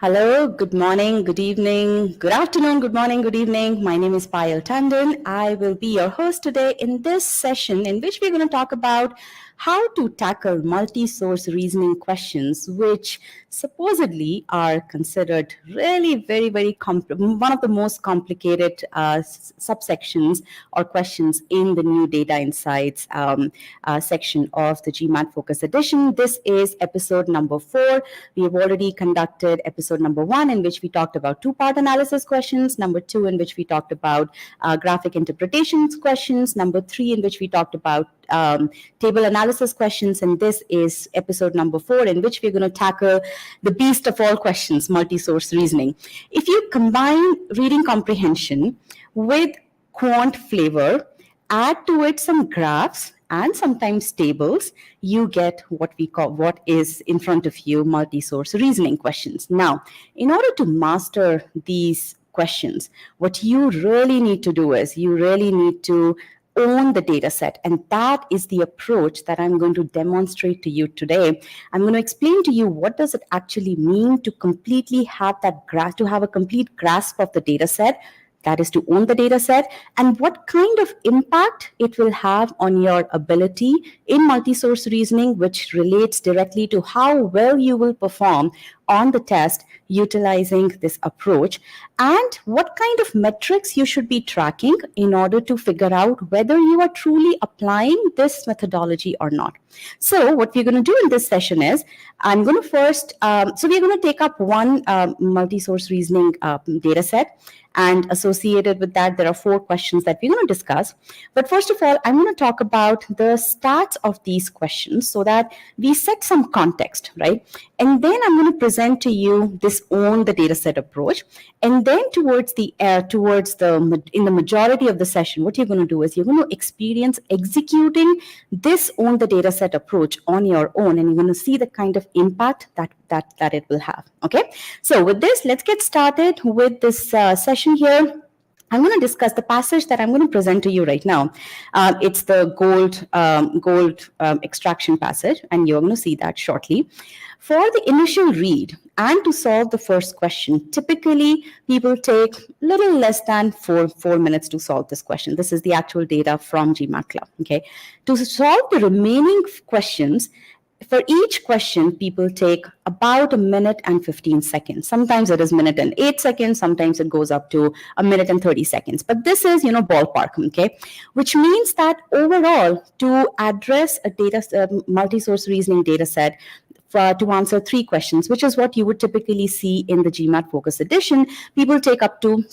Hello, good morning, good evening, good afternoon, good morning, good evening. My name is Payal Tandon. I will be your host today in this session in which we're going to talk about how to tackle multi-source reasoning questions, which supposedly are considered really very one of the most complicated subsections or questions in the new data insights section of the GMAT Focus Edition. This is episode number 4. We have already conducted episode number 1, in which we talked about two-part analysis questions, number 2, in which we talked about graphic interpretations questions, number 3, in which we talked about table analysis questions, and this is episode number 4, in which we're going to tackle the beast of all questions, multi-source reasoning. If you combine reading comprehension with quant flavor, add to it some graphs and sometimes tables, you get what is in front of you, multi-source reasoning questions. Now, in order to master these questions, what you really need to do is you really need to own the data set, and that is the approach that I'm going to demonstrate to you today. I'm going to explain to you what does it actually mean to completely have to have a complete grasp of the data set, that is to own the data set, and what kind of impact it will have on your ability in multi-source reasoning, which relates directly to how well you will perform on the test utilizing this approach, and what kind of metrics you should be tracking in order to figure out whether you are truly applying this methodology or not. So what we're going to do in this session is, I'm going to first, so we're going to take up one multi-source reasoning data set, and associated with that, there are 4 questions that we're going to discuss. But first of all, I'm going to talk about the stats of these questions so that we set some context, right? And then I'm going to present to you this own the data set approach. And then in the majority of the session, what you're going to do is you're going to experience executing this own the data set approach on your own, and you're going to see the kind of impact that it will have. Okay, so with this, let's get started with this session here. I'm going to discuss the passage that I'm going to present to you right now. It's the gold extraction passage, and you're going to see that shortly. For the initial read and to solve the first question, typically people take little less than 4 minutes to solve this question. This is the actual data from gmatclub. Okay, to solve the remaining questions, for each question, people take about 1 minute and 15 seconds. Sometimes it is 1 minute and 8 seconds. Sometimes it goes up to 1 minute and 30 seconds. But this is, ballpark, okay? Which means that overall, to address a multi-source reasoning data set, to answer 3 questions, which is what you would typically see in the GMAT Focus Edition, people take up to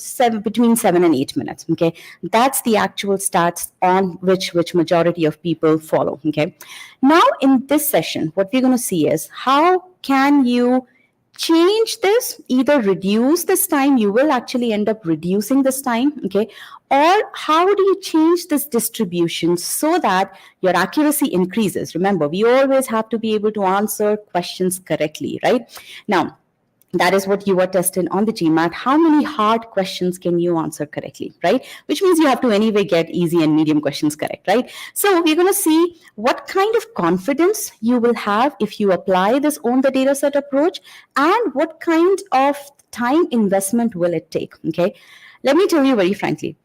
between 7 and 8 minutes, okay? That's the actual stats on which majority of people follow, okay? Now, in this session, what we're going to see is how can you change this, either reduce this time, you will actually end up reducing this time, okay? Or how do you change this distribution so that your accuracy increases? Remember, we always have to be able to answer questions correctly, right? Now, that is what you are tested on the GMAT. How many hard questions can you answer correctly, right? Which means you have to anyway get easy and medium questions correct, right? So we're going to see what kind of confidence you will have if you apply this own the data set approach, and what kind of time investment will it take, okay? Let me tell you very frankly,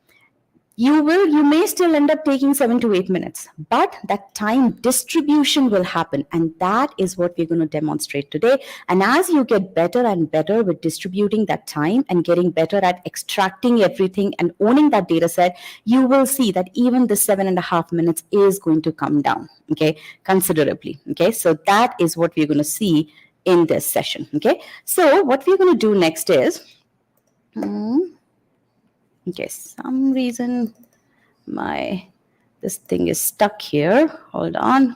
you may still end up taking 7 to 8 minutes, but that time distribution will happen, and that is what we're going to demonstrate today. And as you get better and better with distributing that time and getting better at extracting everything and owning that data set, you will see that even the 7.5 minutes is going to come down, okay, considerably. Okay, so that is what we're going to see in this session. Okay, so what we're going to do next is okay, some reason this thing is stuck here. Hold on.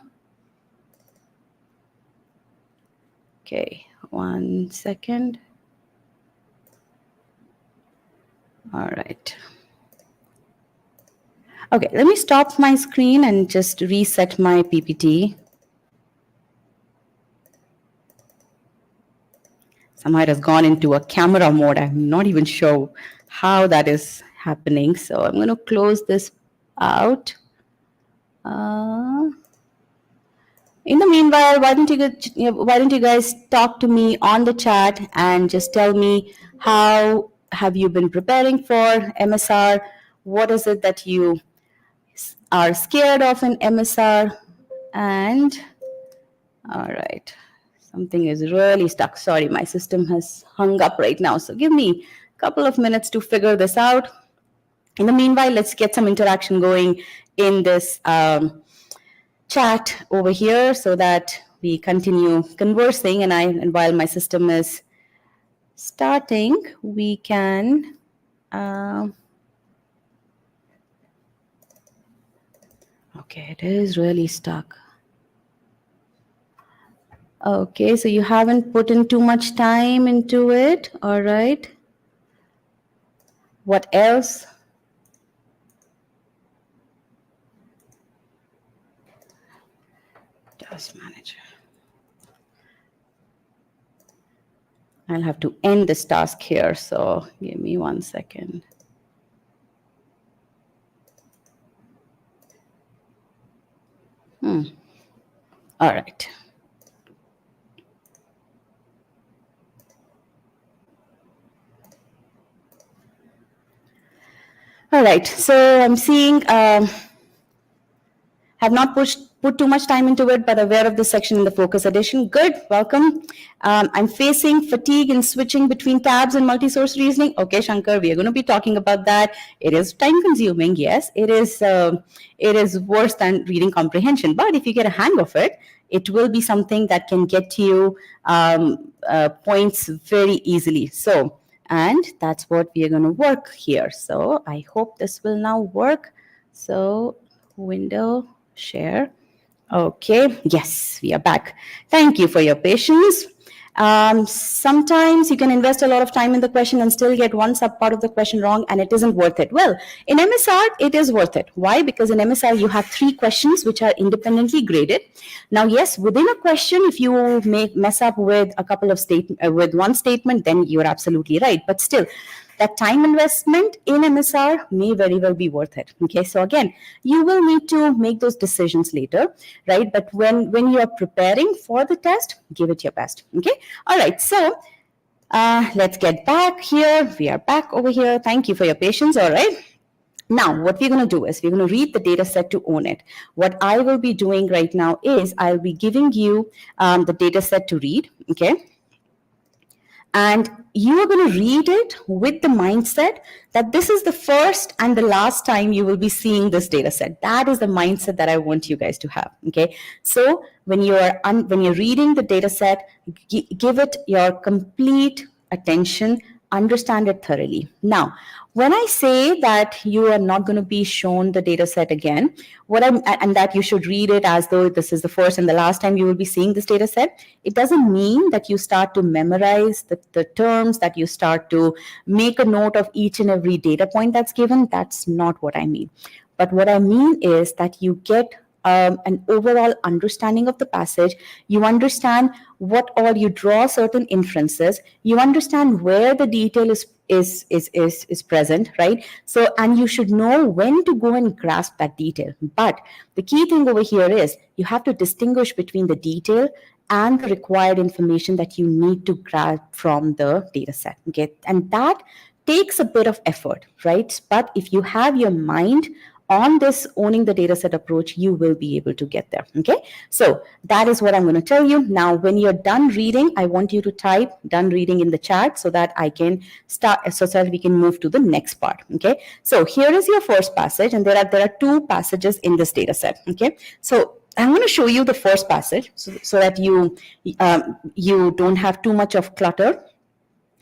Okay, 1 second. All right. Okay, let me stop my screen and just reset my PPT. Somehow it has gone into a camera mode. I'm not even sure how that is happening. So I'm going to close this out. In the meanwhile, why don't you guys talk to me on the chat and just tell me how have you been preparing for MSR? What is it that you are scared of in MSR? And all right, something is really stuck. Sorry, my system has hung up right now. So give me a couple of minutes to figure this out. In the meanwhile, let's get some interaction going in this chat over here so that we continue conversing. And while my system is starting, we can. Okay, it is really stuck. Okay, so you haven't put in too much time into it. All right. What else? Task manager. I'll have to end this task here. So give me 1 second. All right. All right. So I'm seeing have not put too much time into it, but aware of this section in the focus edition. Good, welcome. I'm facing fatigue in switching between tabs and multi-source reasoning. Okay, Shankar, we are going to be talking about that. It is time consuming, yes. It is worse than reading comprehension, but if you get a hang of it, it will be something that can get you points very easily. So, and that's what we are going to work here. So I hope this will now work. So window share. Okay, yes, we are back. Thank you for your patience. Sometimes you can invest a lot of time in the question and still get one subpart of the question wrong, and it isn't worth it. Well, in MSR, it is worth it. Why? Because in MSR, you have 3 questions which are independently graded. Now, yes, within a question, if you mess up with a couple of with one statement, then you're absolutely right. But still, that time investment in MSR may very well be worth it. Okay, so again, you will need to make those decisions later, right? But when you are preparing for the test, give it your best. Okay, all right. So let's get back here. We are back over here. Thank you for your patience. All right. Now, what we're going to do is we're going to read the data set to own it. What I will be doing right now is I'll be giving you the data set to read. Okay. And you are going to read it with the mindset that this is the first and the last time you will be seeing this data set. That is the mindset that I want you guys to have. Okay. So when you're reading the data set, give it your complete attention, understand it thoroughly. Now, when I say that you are not going to be shown the data set again, and that you should read it as though this is the first and the last time you will be seeing this data set, it doesn't mean that you start to memorize the terms, that you start to make a note of each and every data point that's given. That's not what I mean. But what I mean is that you get an overall understanding of the passage. You understand what all, you draw certain inferences. You understand where the detail is present, right? So, and you should know when to go and grasp that detail. But the key thing over here is you have to distinguish between the detail and the required information that you need to grab from the data set. Okay, and that takes a bit of effort, right? But if you have your mind on this owning the data set approach, you will be able to get there. Okay, so that is what I'm going to tell you. Now, when you're done reading, I want you to type done reading in the chat so that I can start, so that we can move to the next part. Okay, so here is your first passage, and there are 2 passages in this data set. Okay, so I'm going to show you the first passage so that you don't have too much of clutter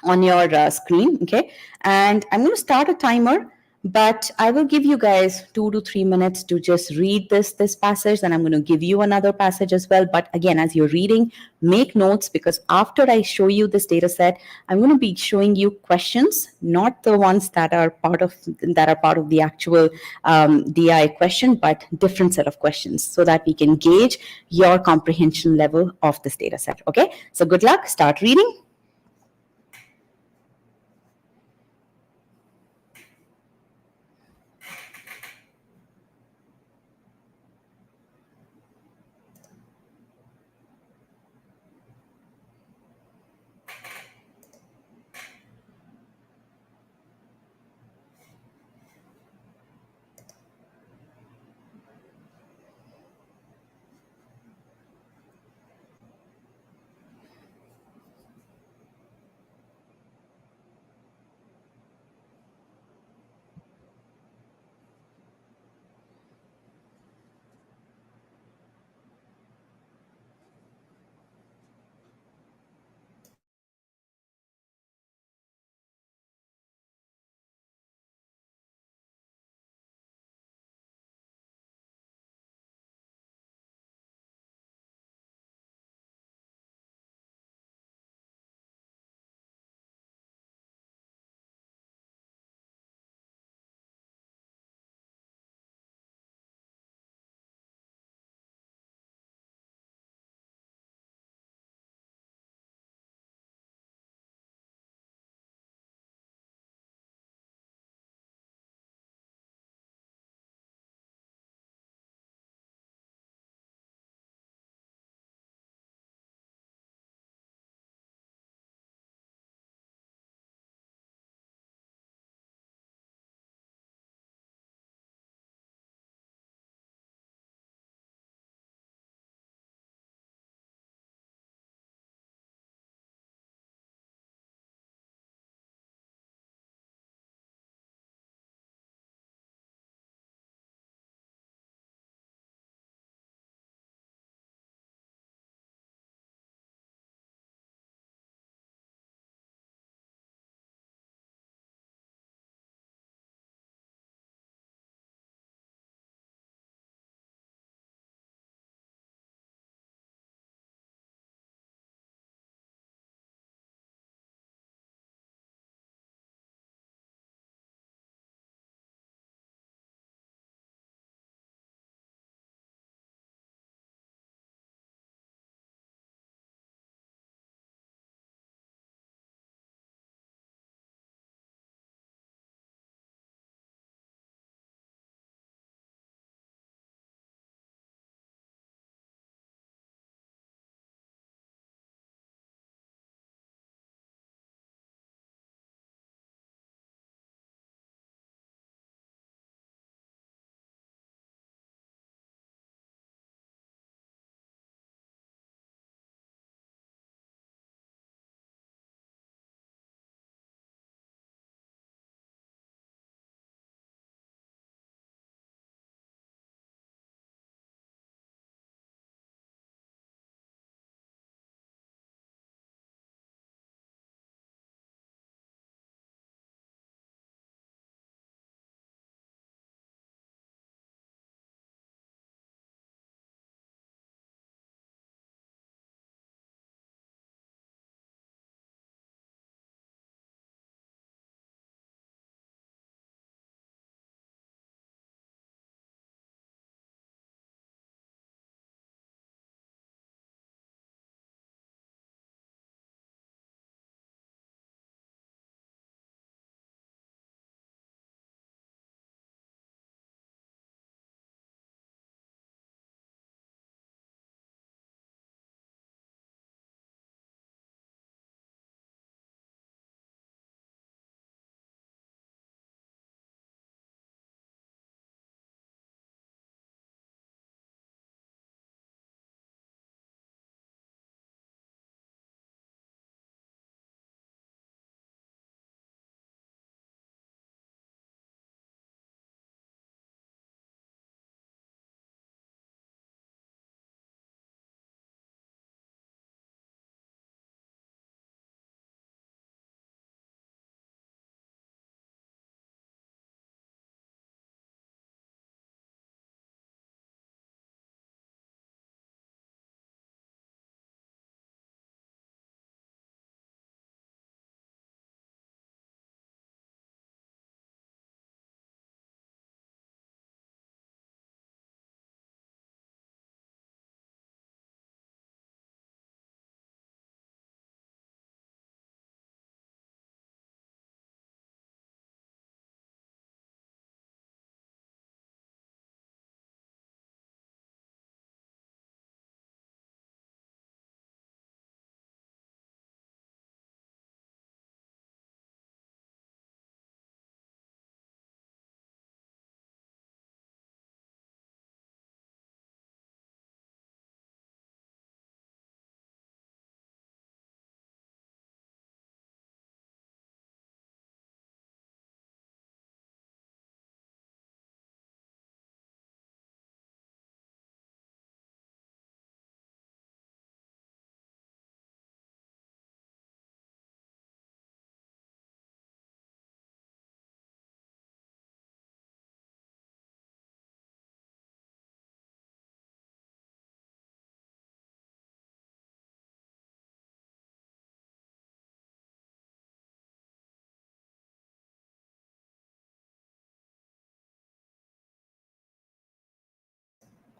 on your screen. Okay, and I'm going to start a timer, but I will give you guys 2 to 3 minutes to just read this passage, and I'm going to give you another passage as well. But again, as you're reading, make notes, because after I show you this data set, I'm going to be showing you questions, not the ones that are part of the actual DI question, but different set of questions, so that we can gauge your comprehension level of this data set. Okay, so good luck. Start reading.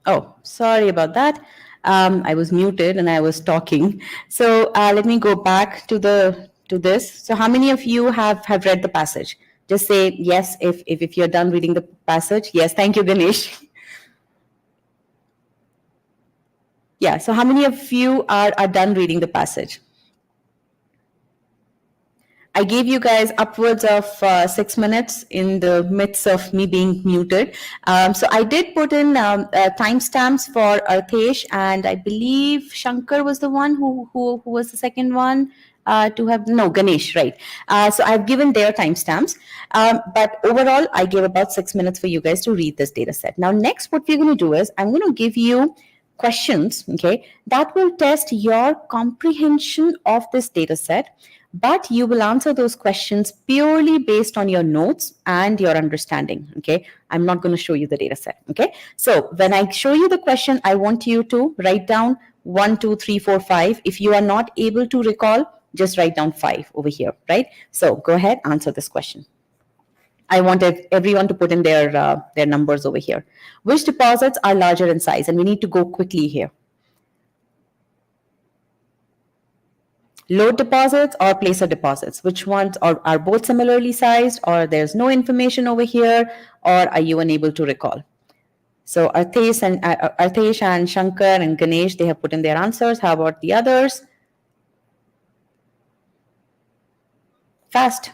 Oh, sorry about that. I was muted and I was talking. So let me go back to this. So how many of you have read the passage? Just say yes if you're done reading the passage. Yes, thank you, Ganesh. Yeah. So how many of you are done reading the passage? I gave you guys upwards of 6 minutes in the midst of me being muted. So I did put in timestamps for Arthesh, and I believe Shankar was the one who was the second one to have, no, Ganesh, right. So I've given their timestamps. But overall, I gave about 6 minutes for you guys to read this data set. Now, next, what we're going to do is I'm going to give you questions, okay, that will test your comprehension of this data set, but you will answer those questions purely based on your notes and your understanding, okay. I'm not going to show you the data set, okay. So when I show you the question, I want you to write down 1, 2, 3, 4, 5. If you are not able to recall, just write down 5 over here, right? So go ahead, answer this question. I wanted everyone to put in their numbers over here. Which deposits are larger in size? And we need to go quickly here. Load deposits or placer deposits? Which ones are both similarly sized, or there's no information over here, or are you unable to recall? So Arthesh and Shankar and Ganesh, they have put in their answers. How about the others? Fast.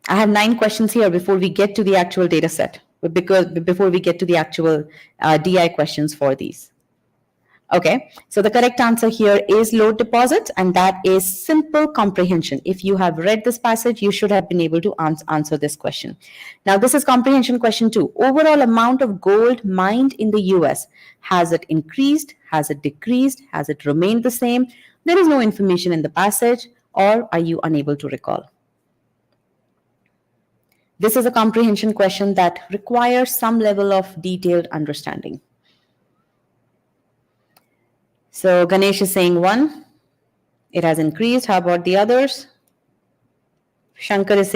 I have 9 questions here before we get to the actual data set, before we get to the actual DI questions for these. Okay, so the correct answer here is load deposits, and that is simple comprehension. If you have read this passage, you should have been able to answer this question. Now, this is comprehension question 2. Overall amount of gold mined in the US, has it increased? Has it decreased? Has it remained the same? There is no information in the passage, or are you unable to recall? This is a comprehension question that requires some level of detailed understanding. So Ganesh is saying 1. It has increased. How about the others? Shankar is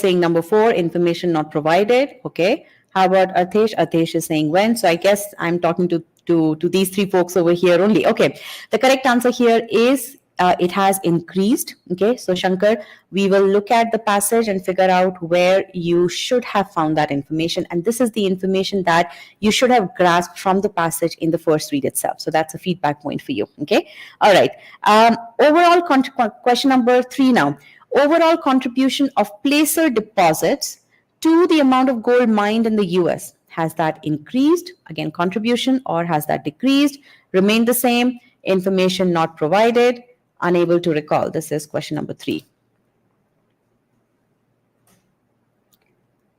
saying number 4, information not provided. Okay. How about Arthesh? Arthesh is saying when. So I guess I'm talking to these 3 folks over here only. Okay. The correct answer here is it has increased. Okay. So Shankar, we will look at the passage and figure out where you should have found that information. And this is the information that you should have grasped from the passage in the first read itself. So that's a feedback point for you. Okay. All right. Overall question number 3 now. Overall contribution of placer deposits to the amount of gold mined in the US. Has that increased? Again, contribution, or has that decreased? Remained the same? Information not provided? Unable to recall? This is question number 3.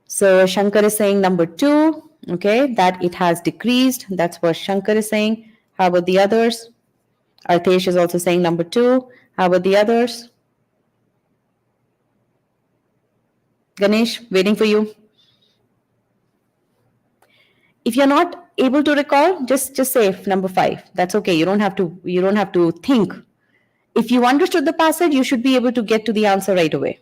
So Shankar is saying number 2, okay, that it has decreased. That's what Shankar is saying. How about the others? Arthesh is also saying number 2. How about the others? Ganesh, waiting for you. If you're not able to recall, just say number 5. That's okay. You don't have to think. If you understood the passage, you should be able to get to the answer right away.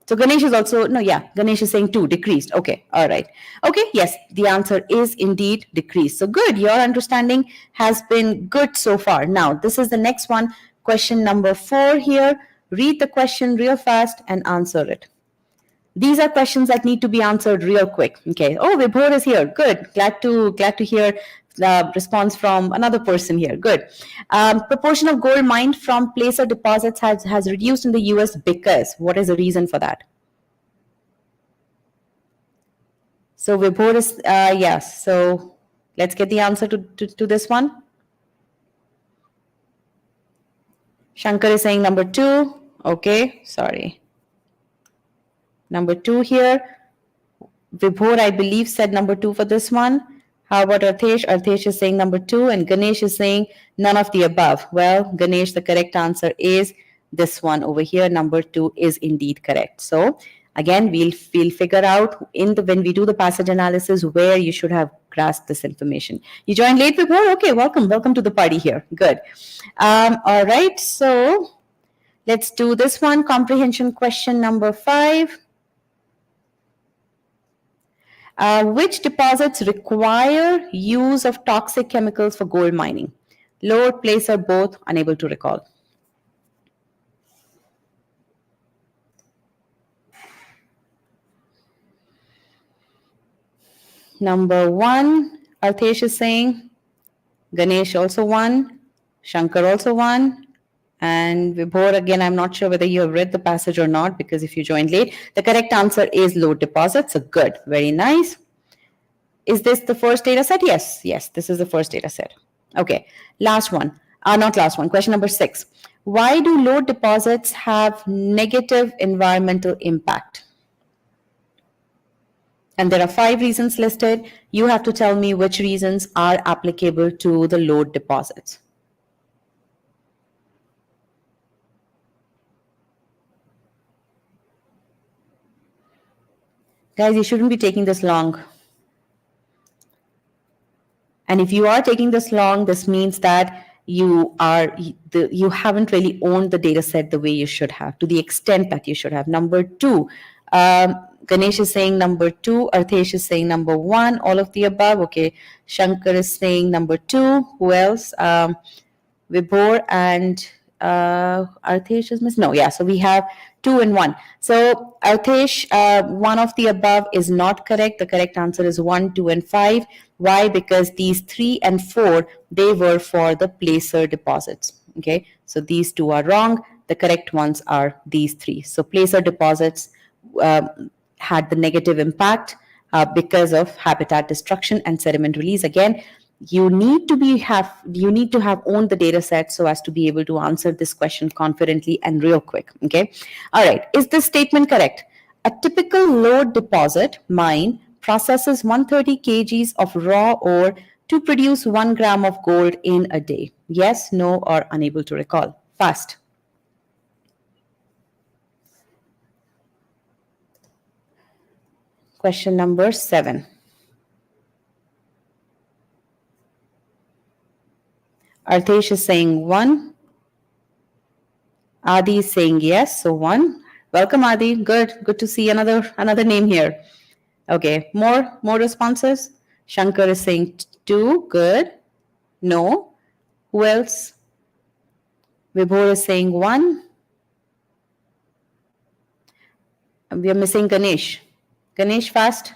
So Ganesh is also, no, yeah, Ganesh is saying 2, decreased. Okay, all right. Okay, yes, the answer is indeed decreased. So good, your understanding has been good so far. Now, this is the next one, question number 4 here. Read the question real fast and answer it. These are questions that need to be answered real quick. Okay. Oh, Vibhor is here. Good. Glad to hear the response from another person here. Good. Proportion of gold mined from placer deposits has reduced in the US because. What is the reason for that? So Vibhor is yes. So let's get the answer to this one. Shankar is saying number 2. Okay. Sorry. Number 2 here. Vibhor, I believe, said number 2 for this one. How about Arthesh? Arthesh is saying number 2, and Ganesh is saying none of the above. Well, Ganesh, the correct answer is this one over here. Number 2 is indeed correct. So again, we'll figure out when we do the passage analysis where you should have grasped this information. You joined late, Vibhor? Okay, welcome to the party here. Good. All right, so let's do this one. Comprehension question number 5. Which deposits require use of toxic chemicals for gold mining? Load, placer, both, unable to recall. Number 1, Arthesh is saying, Ganesh also won, Shankar also won, and Vibhor, again, I'm not sure whether you have read the passage or not because if you joined late, the correct answer is load deposit. So good, very nice. Is this the first data set? Yes, yes, this is the first data set. Okay, last one. Not last one, question number 6. Why do load deposits have negative environmental impact? And there are 5 reasons listed. You have to tell me which reasons are applicable to the load deposits. Guys, you shouldn't be taking this long. And if you are taking this long, this means that you haven't really owned the data set the way you should have, to the extent that you should have. Number 2, Ganesh is saying number 2, Arthesh is saying number 1, all of the above. Okay, Shankar is saying number 2. Who else? Vibhor and Arthesh is missing. No, yeah, so we have 2 and 1. So Arthesh, one of the above is not correct. The correct answer is 1, 2, and 5. Why? Because these 3 and 4, they were for the placer deposits. Okay, so these 2 are wrong. The correct ones are these 3. So placer deposits had the negative impact because of habitat destruction and sediment release. Again, you need to have owned the data set so as to be able to answer this question confidently and real quick. Okay, all right, is this statement correct? A typical load deposit mine processes 130 kgs of raw ore to produce 1 gram of gold in a day. Yes, no, or unable to recall. Fast. Question number 7. Arthesh is saying 1. Adi is saying yes, so 1. Welcome, Adi. Good to see another name here. Okay, more responses. Shankar is saying 2. Good. No. Who else? Vibhor is saying 1. We are missing Ganesh. Ganesh, fast.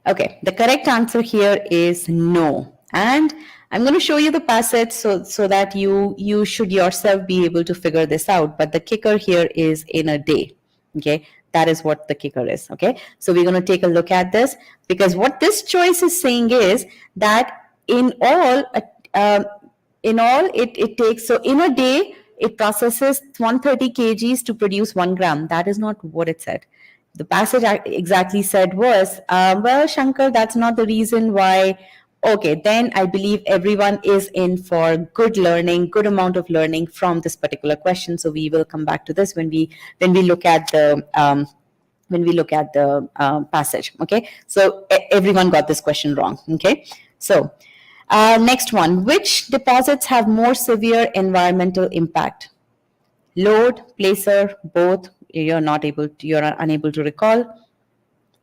Okay, the correct answer here is no. And I'm going to show you the passage so that you should yourself be able to figure this out. But the kicker here is in a day. Okay, that is what the kicker is. Okay, so we're going to take a look at this because what this choice is saying is that in all it takes, so in a day it processes 130 kgs to produce 1 gram. That is not what it said. The passage exactly said was, well, Shankar, that's not the reason why. Okay, then I believe everyone is in for good amount of learning from this particular question. So we will come back to this when we look at the passage. Okay, so everyone got this question wrong. Okay, so next one, which deposits have more severe environmental impact? Load, placer, both. You're unable to recall,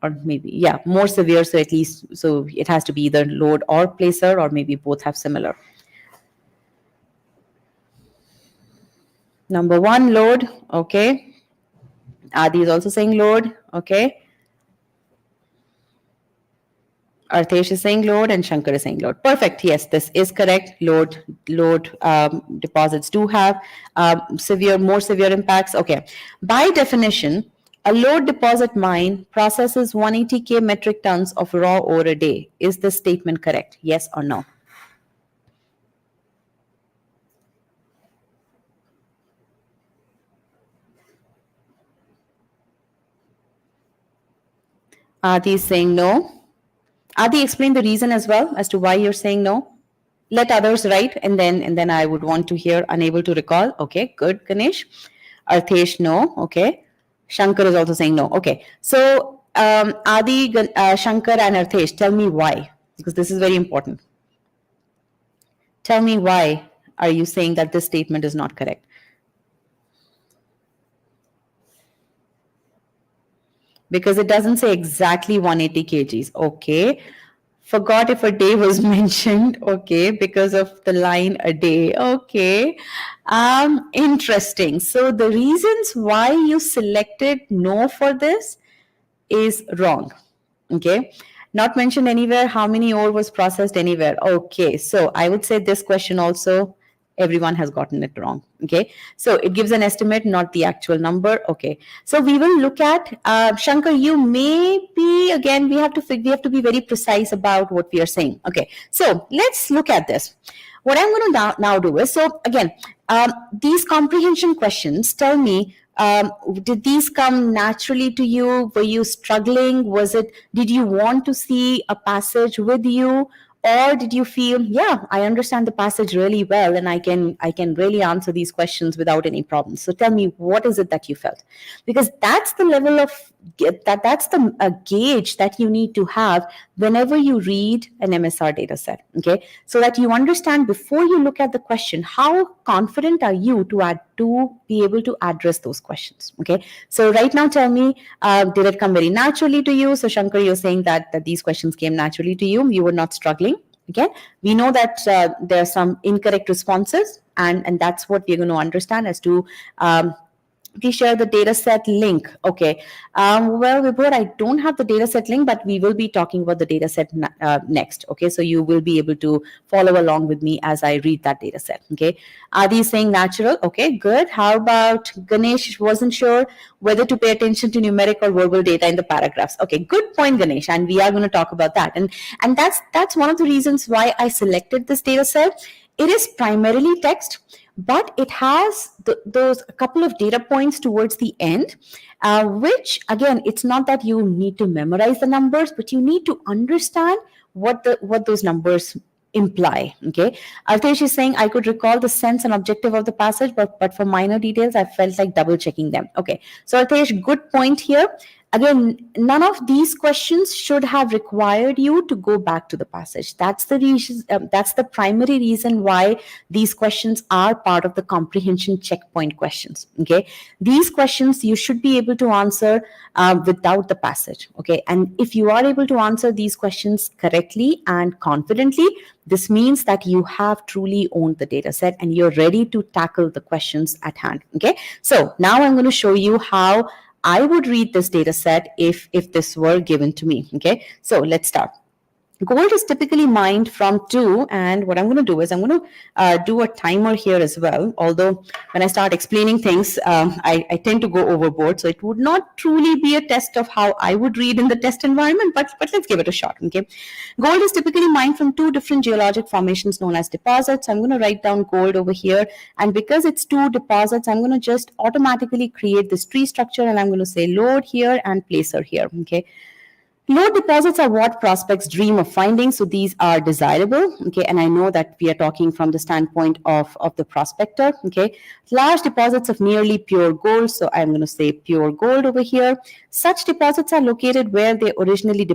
or maybe, yeah, more severe. So at least, so it has to be either load or placer, or maybe both have similar. Number 1, load. Okay. Adi is also saying load. Okay. Arthesh is saying load and Shankar is saying load. Perfect. Yes, this is correct. Load deposits do have more severe impacts. Okay. By definition, a load deposit mine processes 180k metric tons of raw ore a day. Is this statement correct? Yes or no? Adi is saying no. Adi, explain the reason as well as to why you're saying no. Let others write, and then I would want to hear unable to recall. Okay, good, Ganesh. Arthesh, no. Okay. Shankar is also saying no. Okay. So Adi, Shankar, and Arthesh, tell me why, because this is very important. Tell me why are you saying that this statement is not correct? Because it doesn't say exactly 180 kgs. Okay. Forgot if a day was mentioned. Okay, because of the line a day. Okay. Interesting. So the reasons why you selected no for this is wrong. Okay. Not mentioned anywhere. How many ore was processed anywhere? Okay. So I would say this question also, everyone has gotten it wrong. Okay. So it gives an estimate, not the actual number. Okay. So we will look at, Shankar, you may be, again, we have to be very precise about what we are saying. Okay. So let's look at this. What I'm going to now do is, so again, these comprehension questions tell me, did these come naturally to you? Were you struggling? Did you want to see a passage with you? Or did you feel, yeah, I understand the passage really well and I can really answer these questions without any problems? So tell me, what is it that you felt? Because that's the level of that's the gauge that you need to have whenever you read an MSR data set. Okay, so that you understand before you look at the question, how confident are you to be able to address those questions? Okay, so right now tell me, did it come very naturally to you? So Shankar, you're saying that these questions came naturally to you. You were not struggling. Okay, we know that there are some incorrect responses, and that's what we're going to understand as to please share the dataset link. Okay. Well, Vibhor, I don't have the dataset link, but we will be talking about the dataset next. Okay. So you will be able to follow along with me as I read that dataset. Okay. Adi is saying natural. Okay, good. How about Ganesh? Wasn't sure whether to pay attention to numeric or verbal data in the paragraphs. Okay, good point, Ganesh. And we are going to talk about that. And that's one of the reasons why I selected this dataset. It is primarily text, but it has those a couple of data points towards the end, which again, it's not that you need to memorize the numbers, but you need to understand what those numbers imply. Okay, Altesh is saying, I could recall the sense and objective of the passage, but for minor details I felt like double checking them. Okay, so Altesh, good point here. Again, none of these questions should have required you to go back to the passage. That's the reason, that's the primary reason why these questions are part of the comprehension checkpoint questions. Okay, these questions you should be able to answer without the passage. Okay, and if you are able to answer these questions correctly and confidently, this means that you have truly owned the data set and you're ready to tackle the questions at hand. Okay, so now I'm going to show you how I would read this data set if this were given to me. Okay, so let's start. Gold is typically mined from 2, and what I'm going to do is I'm going to do a timer here as well. Although when I start explaining things, I tend to go overboard, so it would not truly be a test of how I would read in the test environment, but let's give it a shot. Okay, gold is typically mined from 2 different geologic formations known as deposits. I'm going to write down gold over here, and because it's 2 deposits, I'm going to just automatically create this tree structure, and I'm going to say load here and placer here. Okay. Low deposits are what prospects dream of finding, so these are desirable. Okay, and I know that we are talking from the standpoint of the prospector. Okay, large deposits of nearly pure gold, so I'm going to say pure gold over here. Such deposits are located where they were originally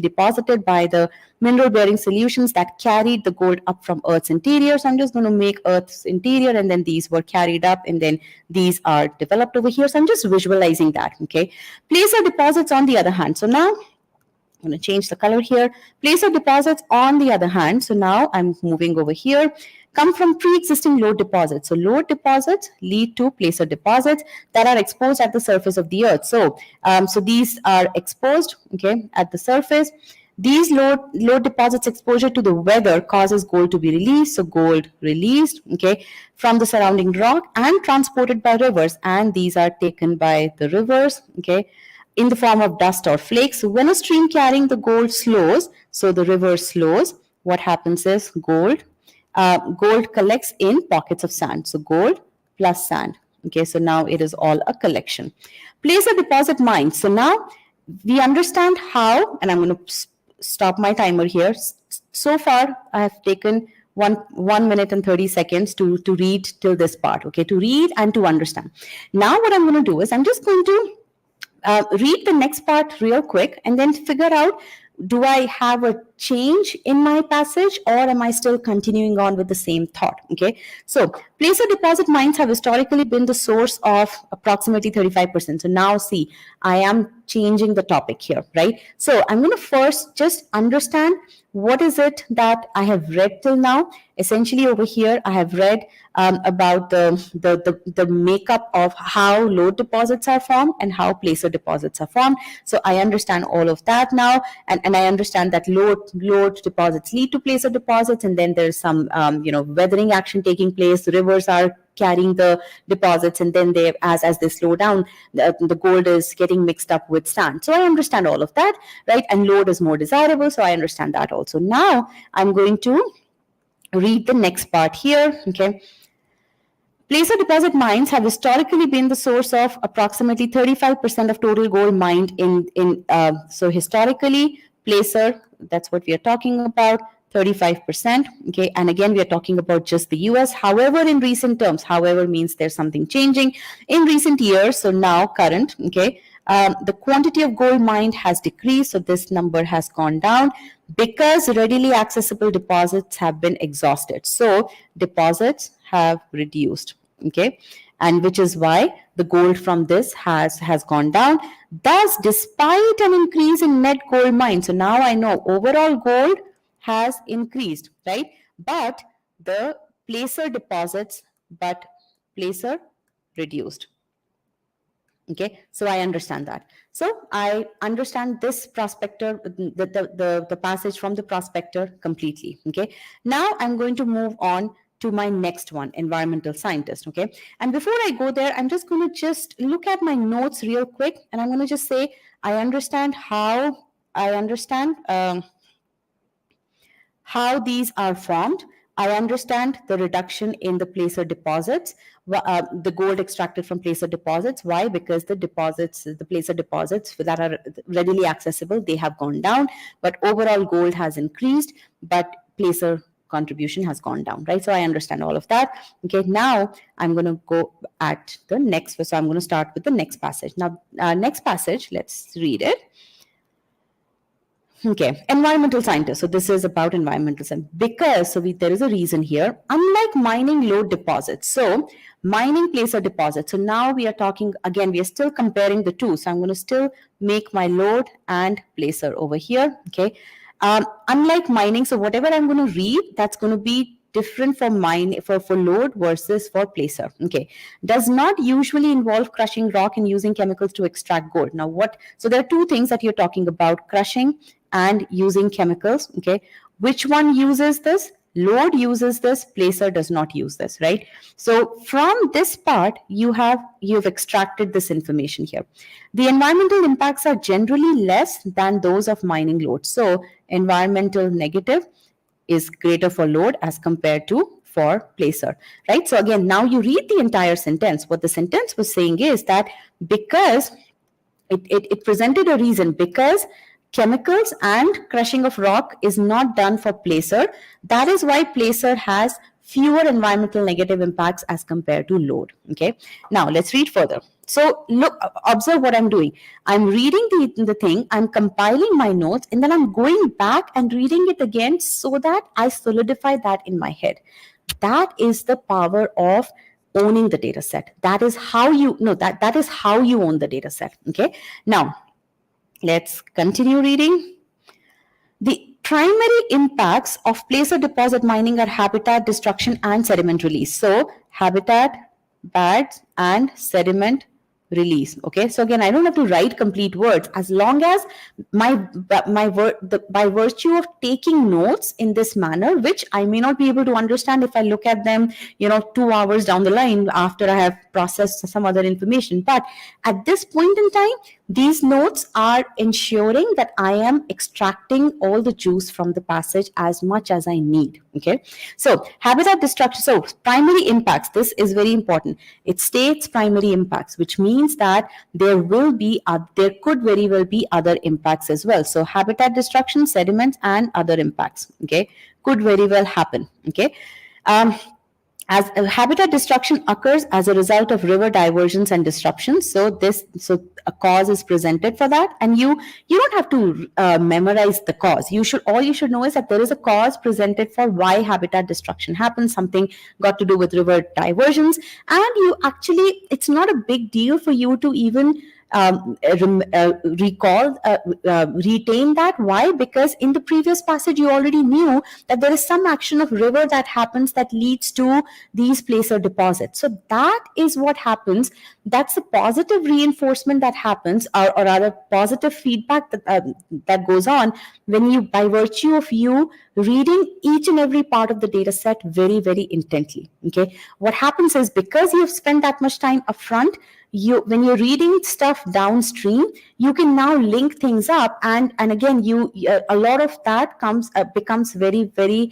deposited by the mineral-bearing solutions that carried the gold up from Earth's interior. So I'm just going to make Earth's interior, and then these were carried up, and then these are developed over here. So I'm just visualizing that. Okay, placer deposits on the other hand. So now I'm going to change the color here. Placer deposits on the other hand. So now I'm moving over here. Come from pre-existing lode deposits. So lode deposits lead to placer deposits that are exposed at the surface of the earth. So, so these are exposed, okay, at the surface. These load deposits exposure to the weather causes gold to be released. So gold released, okay, from the surrounding rock and transported by rivers. And these are taken by the rivers, okay, in the form of dust or flakes. So when a stream carrying the gold slows, so the river slows, what happens is gold collects in pockets of sand. So gold plus sand. Okay, so now it is all a collection. Placer deposit mines. So now we understand how, and I'm going to stop my timer here. So far, I have taken 1 minute and 30 seconds to read till this part. Okay, to read and to understand. Now what I'm going to do is I'm just going to read the next part real quick and then figure out, do I have a change in my passage, or am I still continuing on with the same thought? Okay, so placer deposit mines have historically been the source of approximately 35%. So now see, I am changing the topic here, right? So I'm going to first just understand what is it that I have read till now. Essentially over here, I have read about the makeup of how load deposits are formed and how placer deposits are formed. So I understand all of that now, and I understand that load deposits lead to placer deposits, and then there's some weathering action taking place. Rivers are carrying the deposits, and then they, as they slow down, the gold is getting mixed up with sand. So I understand all of that, right? And load is more desirable, so I understand that also. Now I'm going to read the next part here. Okay. Placer deposit mines have historically been the source of approximately 35% of total gold mined so historically, placer, that's what we are talking about, 35%. Okay, and again, we are talking about just the US. However, in recent terms, however means there's something changing in recent years. So now current, okay, the quantity of gold mined has decreased. So this number has gone down because readily accessible deposits have been exhausted. So deposits have reduced. Okay, and which is why the gold from this has gone down. Thus, despite an increase in net gold mine, so now I know overall gold has increased, right? But the placer deposits, but placer reduced. Okay, so I understand that. So I understand this prospector, the passage from the prospector completely. Okay, now I'm going to move on to my next one, environmental scientist. Okay, and before I go there, I'm just going to just look at my notes real quick, and I'm going to just say I understand how these are formed. I understand the reduction in the placer deposits, the gold extracted from placer deposits. Why? Because the placer deposits that are readily accessible, they have gone down, but overall gold has increased, but placer contribution has gone down, right? So I understand all of that. Okay, now I'm going to go at the next. So I'm going to start with the next passage. Now, next passage, let's read it. Okay, environmental scientist. So this is about environmental science because there is a reason here. Unlike mining load deposits, so mining placer deposits. So now we are talking again. We are still comparing the two. So I'm going to still make my load and placer over here. Okay, unlike mining. So whatever I'm going to read, that's going to be different for load versus for placer. Okay, does not usually involve crushing rock and using chemicals to extract gold. Now so there are two things that you're talking about: crushing and using chemicals. Okay, which one uses this? Load uses this, placer does not use this, right? So from this part, you've extracted this information here. The environmental impacts are generally less than those of mining load. So environmental negative is greater for load as compared to for placer, right? So again, now you read the entire sentence. What the sentence was saying is that because it presented a reason, because chemicals and crushing of rock is not done for placer. That is why placer has fewer environmental negative impacts as compared to load. Okay. Now let's read further. So look, observe what I'm doing. I'm reading the thing, I'm compiling my notes, and then I'm going back and reading it again so that I solidify that in my head. That is the power of owning the data set. That is how you that is how you own the data set. Okay. Now, let's continue reading. The primary impacts of placer deposit mining are habitat destruction and sediment release. So habitat, beds, and sediment release. Okay, so again, I don't have to write complete words as long as by virtue of taking notes in this manner, which I may not be able to understand if I look at them 2 hours down the line after I have processed some other information. But at this point in time, these notes are ensuring that I am extracting all the juice from the passage as much as I need. Okay, so habitat destruction. So primary impacts, this is very important. It states primary impacts, which means that there could very well be other impacts as well. So habitat destruction, sediments, and other impacts, okay, could very well happen. Okay. As habitat destruction occurs as a result of river diversions and disruptions, so a cause is presented for that, and you don't have to memorize the cause. All you should know is that there is a cause presented for why habitat destruction happens. Something got to do with river diversions, and it's not a big deal for you to even retain that. Why? Because in the previous passage you already knew that there is some action of river that happens that leads to these placer deposits. So that is what happens. That's a positive reinforcement that happens, or rather positive feedback that goes on when you, by virtue of you reading each and every part of the data set very, very intently. Okay, what happens is, because you've spent that much time upfront, when you're reading stuff downstream, you can now link things up, and again, a lot of that becomes very, very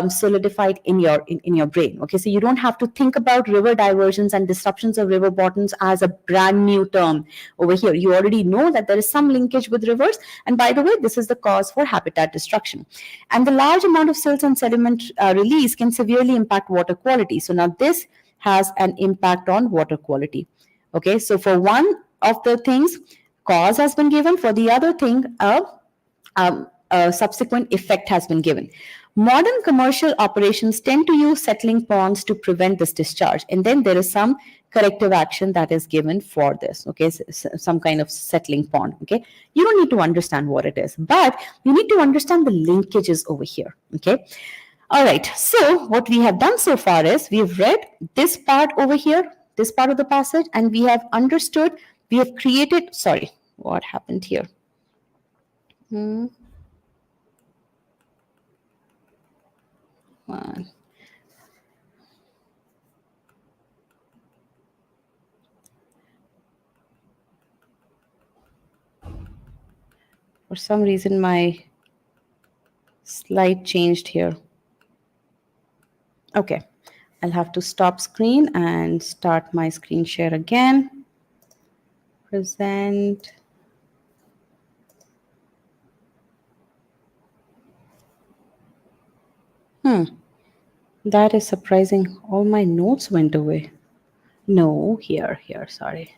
solidified in your brain. Okay, so you don't have to think about river diversions and disruptions of river bottoms as a brand new term over here. You already know that there is some linkage with rivers, and by the way, this is the cause for habitat destruction. And the large amount of silts and sediment release can severely impact water quality. So now this has an impact on water quality. Okay, so for one of the things, cause has been given. For the other thing, a subsequent effect has been given. Modern commercial operations tend to use settling ponds to prevent this discharge, and then there is some corrective action that is given for this. Okay, so some kind of settling pond. Okay, you don't need to understand what it is, but you need to understand the linkages over here. Okay. All right, so what we have done so far is we have read this part over here, this part of the passage, and we have understood, we have created, sorry, what happened here? One. For some reason, my slide changed here. Okay, I'll have to stop screen and start my screen share again. Present. That is surprising. All my notes went away. No, here, sorry.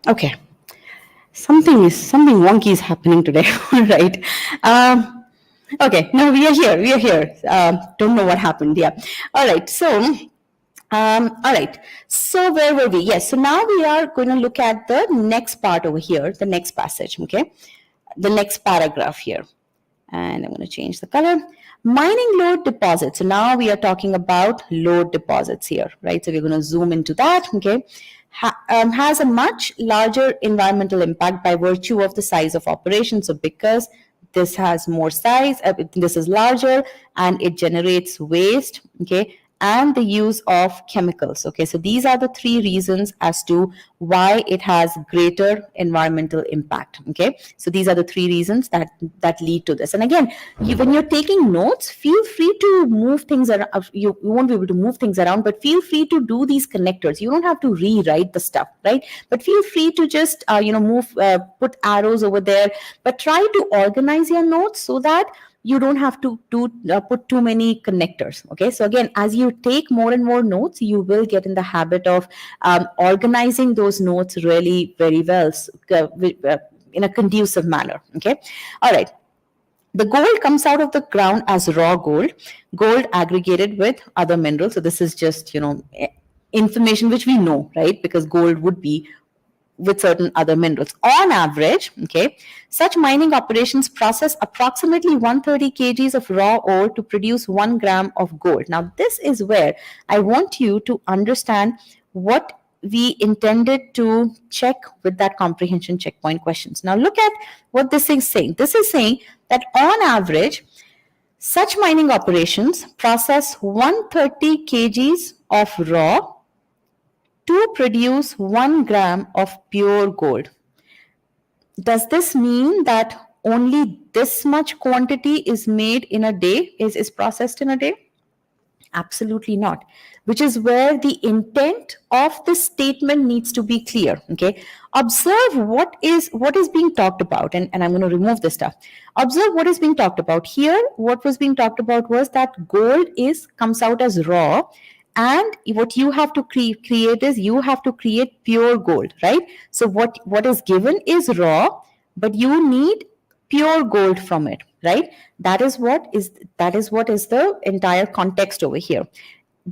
Okay. Something wonky is happening today. All right. Okay, no, we are here. Don't know what happened. Yeah. All right. So, all right. So where were we? Yes. So now we are going to look at the next part over here, the next passage. Okay. The next paragraph here. And I'm going to change the color. Mining load deposits. So now we are talking about load deposits here, right? So we're going to zoom into that. Okay. Has a much larger environmental impact by virtue of the size of operation. So because this has more size, this is larger, and it generates waste, okay, and the use of chemicals. Okay, so these are the three reasons as to why it has greater environmental impact. Okay, so these are the three reasons that lead to this. And again, when you're taking notes, feel free to move things around. You won't be able to move things around, but feel free to do these connectors. You don't have to rewrite the stuff, right? But feel free to just move, put arrows over there, but try to organize your notes so that you don't have to put too many connectors. Okay, so again, as you take more and more notes, you will get in the habit of organizing those notes really very well, in a conducive manner. Okay, all right. The gold comes out of the ground as raw gold aggregated with other minerals. So this is just information which we know, right? Because gold would be with certain other minerals. On average, okay, such mining operations process approximately 130 kgs of raw ore to produce 1 gram of gold. Now, this is where I want you to understand what we intended to check with that comprehension checkpoint questions. Now, look at what this is saying. This is saying that on average, such mining operations process 130 kgs of raw to produce 1 gram of pure gold. Does this mean that only this much quantity is made in a day, is processed in a day? Absolutely not. Which is where the intent of the statement needs to be clear. Okay. Observe what is being talked about, and I'm going to remove this stuff. Observe what is being talked about. Here, what was being talked about was that gold comes out as raw, and what you have to create is you have to create pure gold, right? So what is given is raw, but you need pure gold from it, right? That is what is the entire context over here.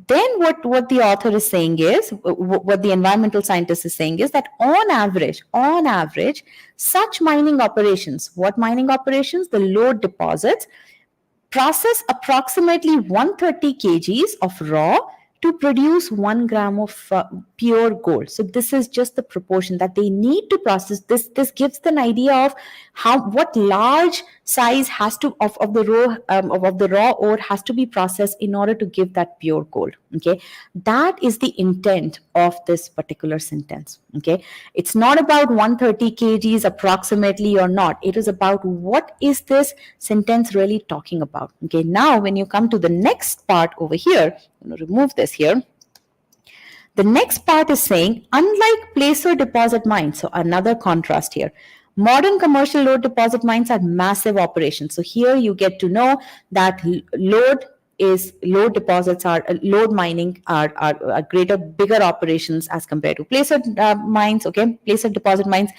Then what the author is saying is, what the environmental scientist is saying is that on average, such mining operations, what mining operations? The lode deposits process approximately 130 kgs of raw to produce 1 gram of pure gold. So this is just the proportion that they need to process. This gives an idea of what large size has to of the raw ore has to be processed in order to give that pure gold. Okay, that is the intent of this particular sentence. Okay, it's not about 130 kgs approximately or not. It is about what is this sentence really talking about. Okay, now when you come to the next part over here, I'm going to remove this here. The next part is saying, unlike placer deposit mines, so another contrast here. Modern commercial lode deposit mines are massive operations. So here you get to know that lode deposits are lode mining are greater, bigger operations as compared to placer mines. Okay, placer deposit mines,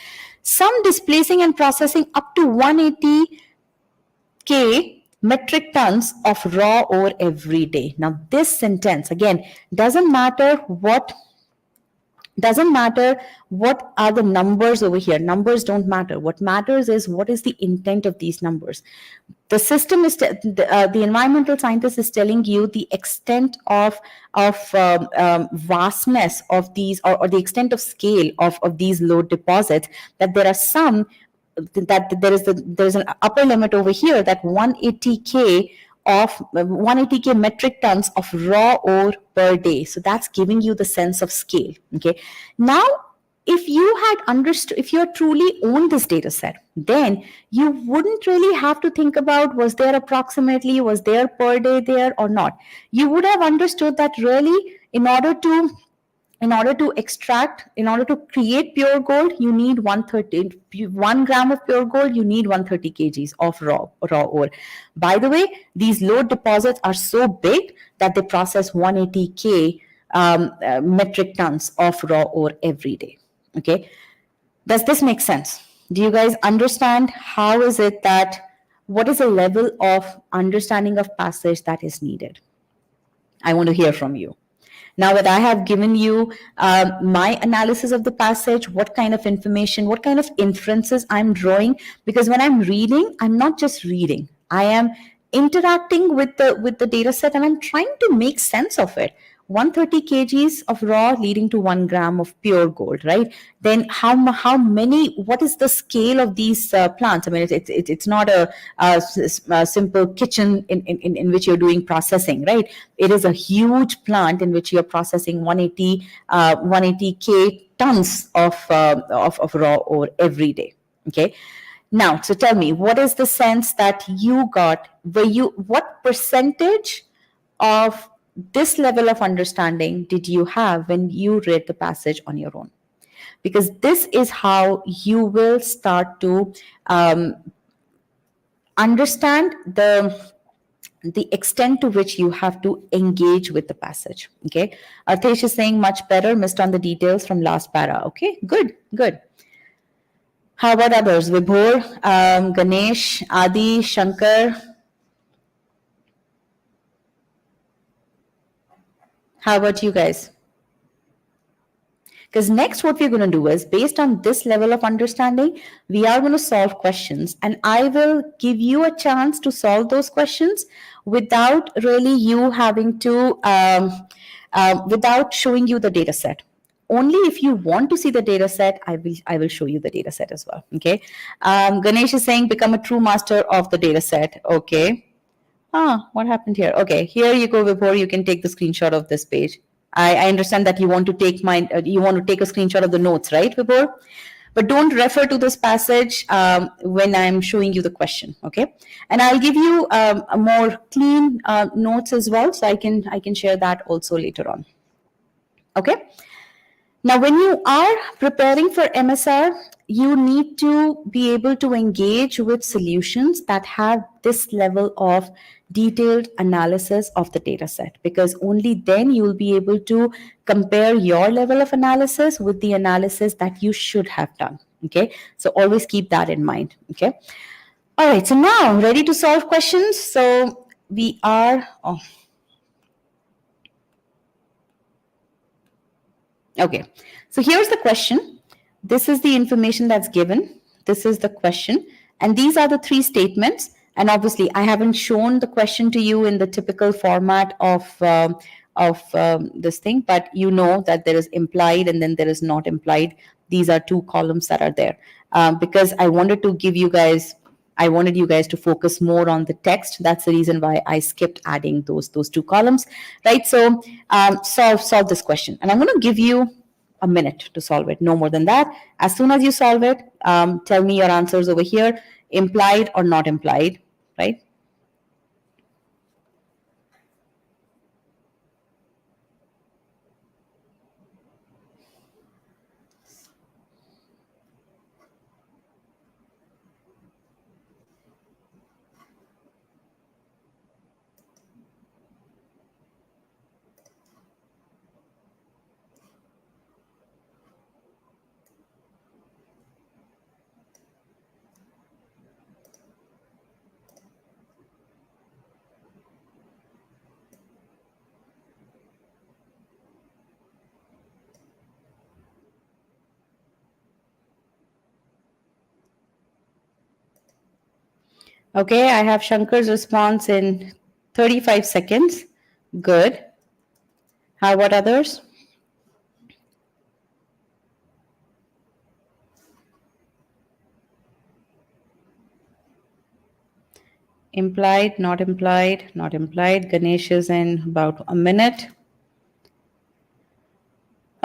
some displacing and processing up to 180k metric tons of raw ore every day. Now this sentence again doesn't matter what are the numbers over here. Numbers don't matter. What matters is what is the intent of these numbers. The system is the environmental scientist is telling you the extent of vastness of these, or the extent of scale of these lode deposits, that there are some that there's an upper limit over here, that 180k metric tons of raw ore per day. So that's giving you the sense of scale. Okay, now if you truly owned this data set, then you wouldn't really have to think about was there per day there or not. You would have understood that really in order to create pure gold, you need 1 gram of pure gold, you need 130 kgs of raw ore. By the way, these lode deposits are so big that they process 180k metric tons of raw ore every day. Okay, does this make sense? Do you guys understand what is the level of understanding of passage that is needed? I want to hear from you. Now that I have given you my analysis of the passage, what kind of information, what kind of inferences I'm drawing, because when I'm reading, I'm not just reading. I am interacting with the data set, and I'm trying to make sense of it. 130 kgs of raw leading to 1 gram of pure gold, right? Then how many? What is the scale of these plants? I mean, it's not a simple kitchen in which you're doing processing, right? It is a huge plant in which you're processing 180k tons of raw ore every day. Okay. Now, so tell me, what is the sense that you got? What percentage of this level of understanding did you have when you read the passage on your own? Because this is how you will start to understand the extent to which you have to engage with the passage. Okay, Artesh is saying much better, missed on the details from last para. Okay, good. How about others? Vibhor, Ganesh, Adi, Shankar. How about you guys? Because next what we're going to do is, based on this level of understanding, we are going to solve questions, and I will give you a chance to solve those questions without really you having to, without showing you the data set. Only if you want to see the data set, I will show you the data set as well. Okay. Ganesh is saying become a true master of the data set. Okay. What happened here? Okay, here you go, Vibhor. You can take the screenshot of this page. I understand that you want to take a screenshot of the notes, right, Vibhor? But don't refer to this passage when I'm showing you the question, okay? And I'll give you a more clean notes as well, so I can share that also later on, okay? Now, when you are preparing for MSR, you need to be able to engage with solutions that have this level of detailed analysis of the data set, because only then you will be able to compare your level of analysis with the analysis that you should have done. Okay, so always keep that in mind. Okay, all right, so now ready to solve questions. So we are, okay, so here's the question. This is the information that's given. This is the question. And these are the three statements. And obviously, I haven't shown the question to you in the typical format of this thing, but you know that there is implied and then there is not implied. These are two columns that are there. Because I wanted to give you guys, I wanted you guys to focus more on the text. That's the reason why I skipped adding those two columns, right? So solve this question, and I'm going to give you a minute to solve it, no more than that. As soon as you solve it, tell me your answers over here, implied or not implied, right? Okay, I have Shankar's response in 35 seconds. Good. How about others? Implied, not implied, not implied. Ganesh is in about a minute.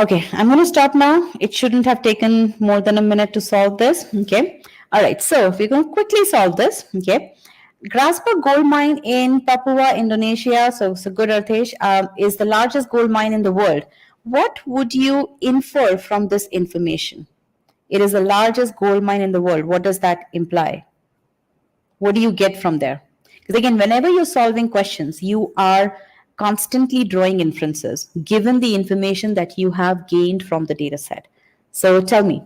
Okay, I'm going to stop now. It shouldn't have taken more than a minute to solve this. Okay. All right. So we're going to quickly solve this. Okay. Grasberg gold mine in Papua, Indonesia, so good, Artesh, is the largest gold mine in the world. What would you infer from this information? It is the largest gold mine in the world. What does that imply? What do you get from there? Because again, whenever you're solving questions, you are constantly drawing inferences given the information that you have gained from the data set. So tell me,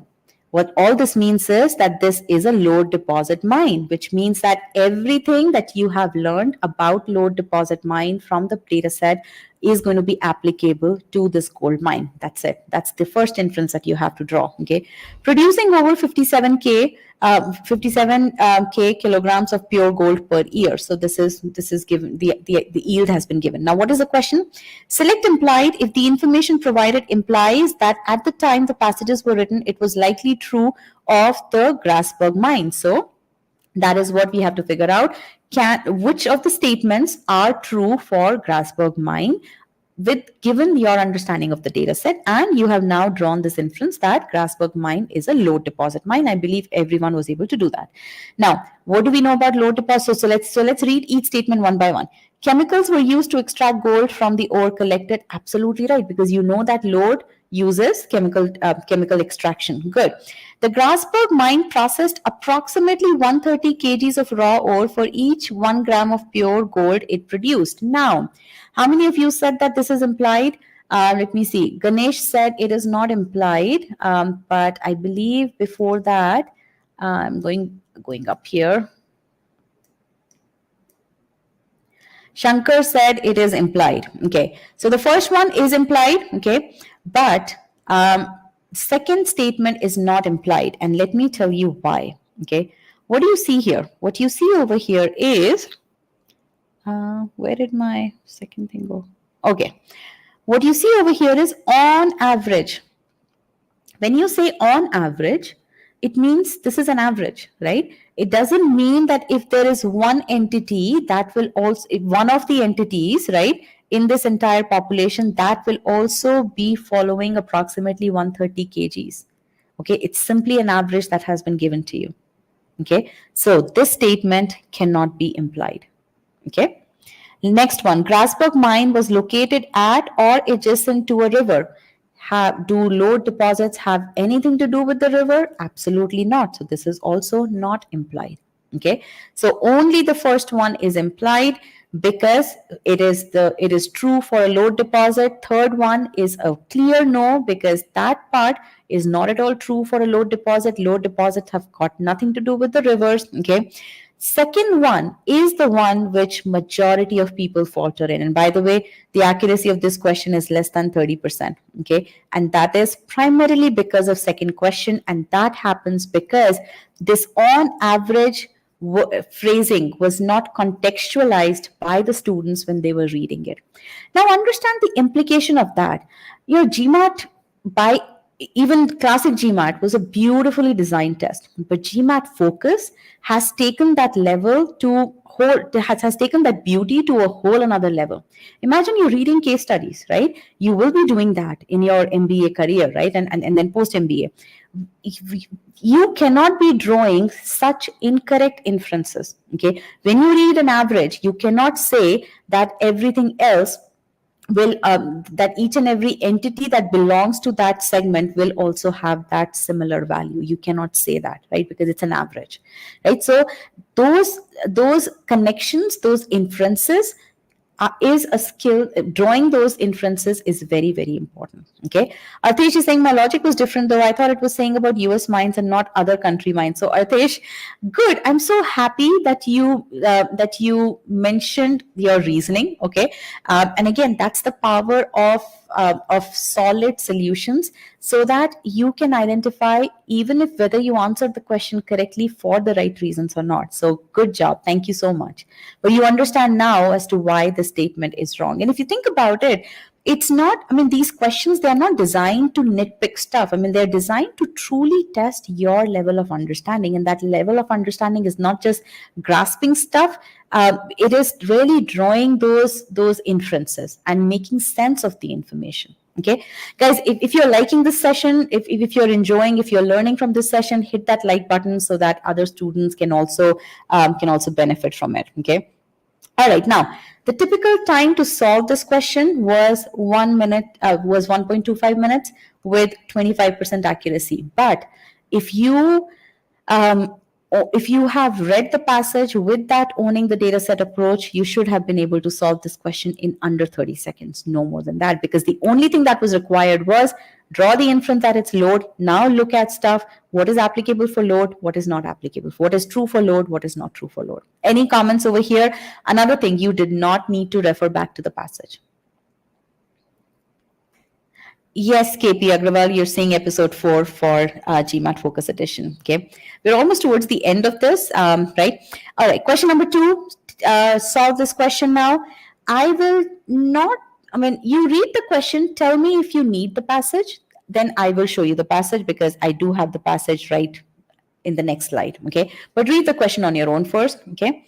what all this means is that this is a load deposit mine, which means that everything that you have learned about load deposit mine from the data set is going to be applicable to this gold mine. That's it. That's the first inference that you have to draw. Okay, producing over 57k kilograms of pure gold per year. So this is given, the yield has been given. Now, what is the question? Select implied if the information provided implies that at the time the passages were written, it was likely true of the Grasberg mine. So that is what we have to figure out. Which of the statements are true for Grasberg mine with given your understanding of the data set, and you have now drawn this inference that Grasberg mine is a load deposit mine. I believe everyone was able to do that. Now, what do we know about load deposit? So let's read each statement one by one. Chemicals were used to extract gold from the ore collected. Absolutely right, because you know that load uses chemical extraction. Good. The Grasberg mine processed approximately 130 kgs of raw ore for each 1 gram of pure gold it produced. Now, how many of you said that this is implied? Let me see. Ganesh said it is not implied, but I believe before that, I'm going up here. Shankar said it is implied. Okay, so the first one is implied. Okay, but second statement is not implied, and let me tell you why. Okay, what do you see here? What you see over here is where did my second thing go? Okay, what you see over here is on average. When you say on average, it means this is an average, right? It doesn't mean that if there is one entity that will also, one of the entities, right, in this entire population, that will also be following approximately 130 kgs. Okay, it's simply an average that has been given to you. Okay, so this statement cannot be implied. Okay. Next one, Grasberg mine was located at or adjacent to a river. Do lode deposits have anything to do with the river? Absolutely not. So this is also not implied. Okay, so only the first one is implied because it is true for a lode deposit. Third one is a clear no because that part is not at all true for a lode deposit. Lode deposits have got nothing to do with the rivers. Okay. Second one is the one which majority of people falter in. And by the way, the accuracy of this question is less than 30%. Okay. And that is primarily because of second question. And that happens because this on average phrasing was not contextualized by the students when they were reading it. Now understand the implication of that. GMAT, by even classic GMAT, was a beautifully designed test, but GMAT focus has taken that level to has taken that beauty to a whole another level. Imagine you're reading case studies, right? You will be doing that in your MBA career, right? And then post MBA. You cannot be drawing such incorrect inferences. Okay. When you read an average, you cannot say that everything else will that each and every entity that belongs to that segment will also have that similar value. You cannot say that, right? Because it's an average, right? So those connections, those inferences is a skill. Drawing those inferences is very, very important. Okay. Artesh is saying my logic was different, though I thought it was saying about US mines and not other country mines. So Artesh, good. I'm so happy that you mentioned your reasoning. Okay. And again, that's the power of solid solutions, so that you can identify even if whether you answered the question correctly for the right reasons or not. So good job. Thank you so much. But you understand now as to why the statement is wrong. And if you think about it, it's not, I mean, these questions, they're not designed to nitpick stuff. I mean, they're designed to truly test your level of understanding. And that level of understanding is not just grasping stuff. It is really drawing those inferences and making sense of the information. Okay, guys, if you're liking this session, if you're enjoying, if you're learning from this session, hit that like button so that other students can also benefit from it. Okay. All right, now the typical time to solve this question was 1 minute, was 1.25 minutes with 25% accuracy. But if you um, if you have read the passage with that owning the data set approach, you should have been able to solve this question in under 30 seconds, no more than that, because the only thing that was required was draw the inference that it's load. Now look at stuff, what is applicable for load, what is not applicable, what is true for load, what is not true for load. Any comments over here? Another thing, you did not need to refer back to the passage. Yes, KP Agrawal, you're seeing episode 4 for GMAT Focus Edition. Okay, we're almost towards the end of this, right? All right, question number 2. Solve this question now. I will not, I mean, you read the question, tell me if you need the passage, then I will show you the passage because I do have the passage right in the next slide. Okay, but read the question on your own first. Okay.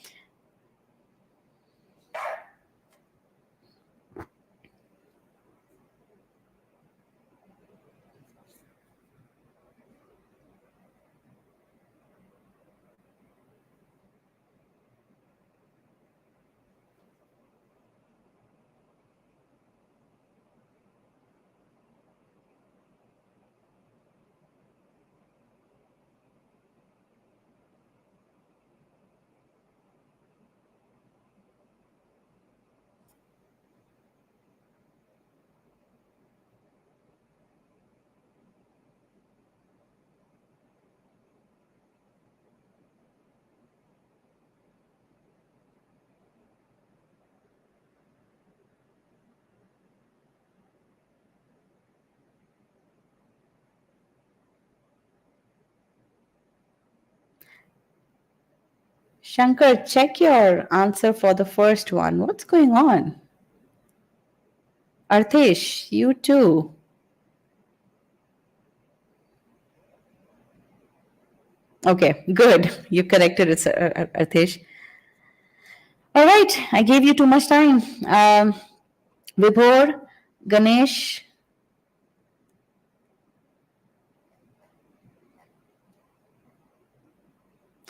Shankar, check your answer for the first one. What's going on? Artesh, you too. Okay, good. You corrected it, Artesh. All right, I gave you too much time. Vibhor, Ganesh.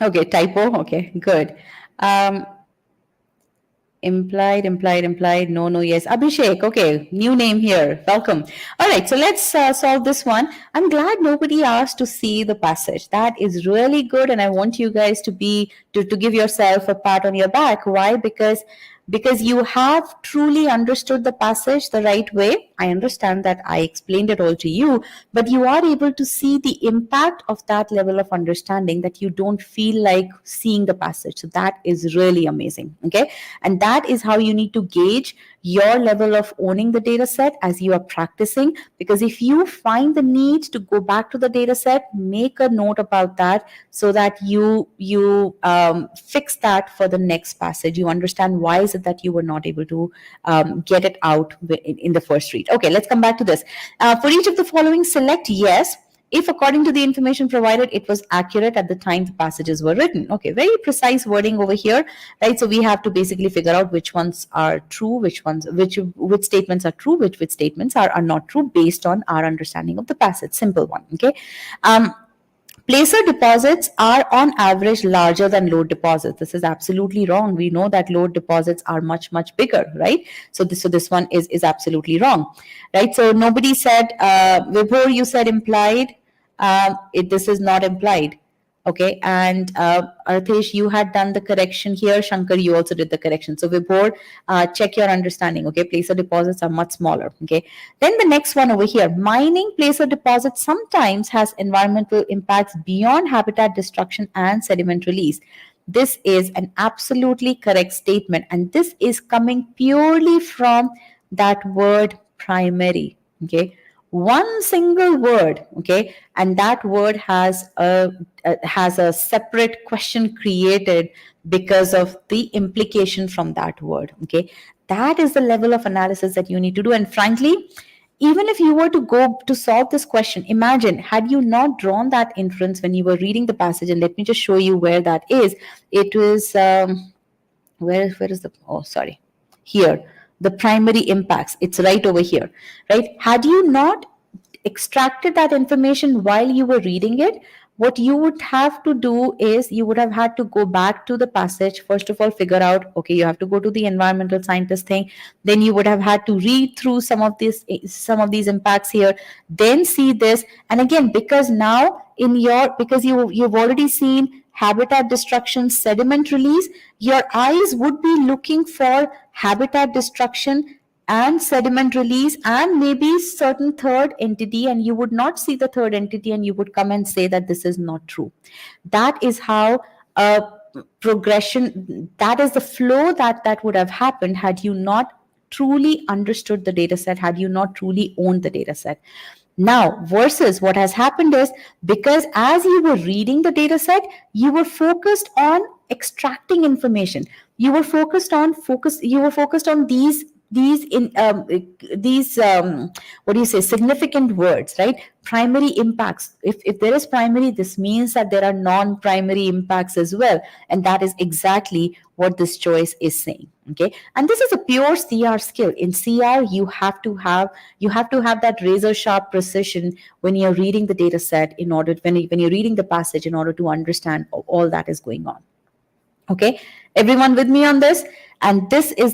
Okay, typo. Okay, good. Um, implied. No, yes. Abhishek. Okay, new name here. Welcome. All right, so let's solve this one. I'm glad nobody asked to see the passage. That is really good, and I want you guys to give yourself a pat on your back. Why? Because you have truly understood the passage the right way. I understand that I explained it all to you, but you are able to see the impact of that level of understanding that you don't feel like seeing the passage. So that is really amazing. Okay. And that is how you need to gauge your level of owning the data set as you are practicing. Because if you find the need to go back to the data set, make a note about that so that you fix that for the next passage. You understand why is it that you were not able to get it out in the first read. Okay, let's come back to this. For each of the following, select yes if according to the information provided it was accurate at the time the passages were written. Okay, very precise wording over here, right? So we have to basically figure out which ones are true, which statements are true, which statements are not true based on our understanding of the passage. Simple one. Okay. Placer deposits are on average larger than load deposits. This is absolutely wrong. We know that load deposits are much bigger, right? So this one is absolutely wrong, right? So nobody said Vibhor, you said implied. This is not implied. Okay, and Arthesh, you had done the correction here. Shankar, you also did the correction. So Vibhor, check your understanding. Okay, placer deposits are much smaller. Okay, then the next one over here, mining placer deposits sometimes has environmental impacts beyond habitat destruction and sediment release. This is an absolutely correct statement, and this is coming purely from that word primary. Okay, one single word. Okay, and that word has a separate question created because of the implication from that word. Okay, that is the level of analysis that you need to do. And frankly, even if you were to go to solve this question, imagine had you not drawn that inference when you were reading the passage. And let me just show you where that is. It was where is the, oh sorry, here, the primary impacts. It's right over here, right? Had you not extracted that information while you were reading it, what you would have to do is you would have had to go back to the passage. First of all, figure out, okay, you have to go to the environmental scientist thing. Then you would have had to read through some of these impacts here, then see this. And again, because now because you've already seen habitat destruction, sediment release, your eyes would be looking for habitat destruction and sediment release and maybe certain third entity, and you would not see the third entity and you would come and say that this is not true. That is how a progression, that is the flow that would have happened had you not truly understood the data set, had you not truly owned the data set. Now, versus what has happened is, because as you were reading the data set, you were focused on extracting information. You were focused on these what do you say, significant words, right? Primary impacts. If there is primary, this means that there are non-primary impacts as well, and that is exactly what this choice is saying. Okay, and this is a pure CR skill. In CR, you have to have that razor sharp precision when you're reading the data set, when you're reading the passage, in order to understand all that is going on. Okay, everyone with me on this? And this is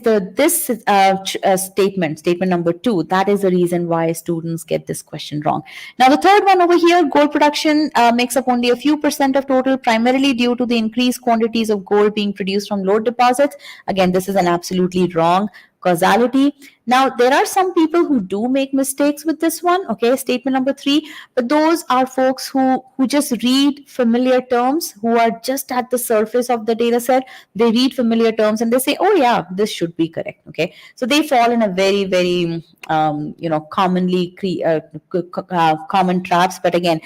statement number 2. That is the reason why students get this question wrong. Now, the third one over here, gold production makes up only a few percent of total, primarily due to the increased quantities of gold being produced from lode deposits. Again, this is an absolutely wrong causality. Now, there are some people who do make mistakes with this one, okay, statement number 3, but those are folks who just read familiar terms, who are just at the surface of the data set. They read familiar terms and they say, oh yeah, this should be correct. Okay, so they fall in a very common traps. But again,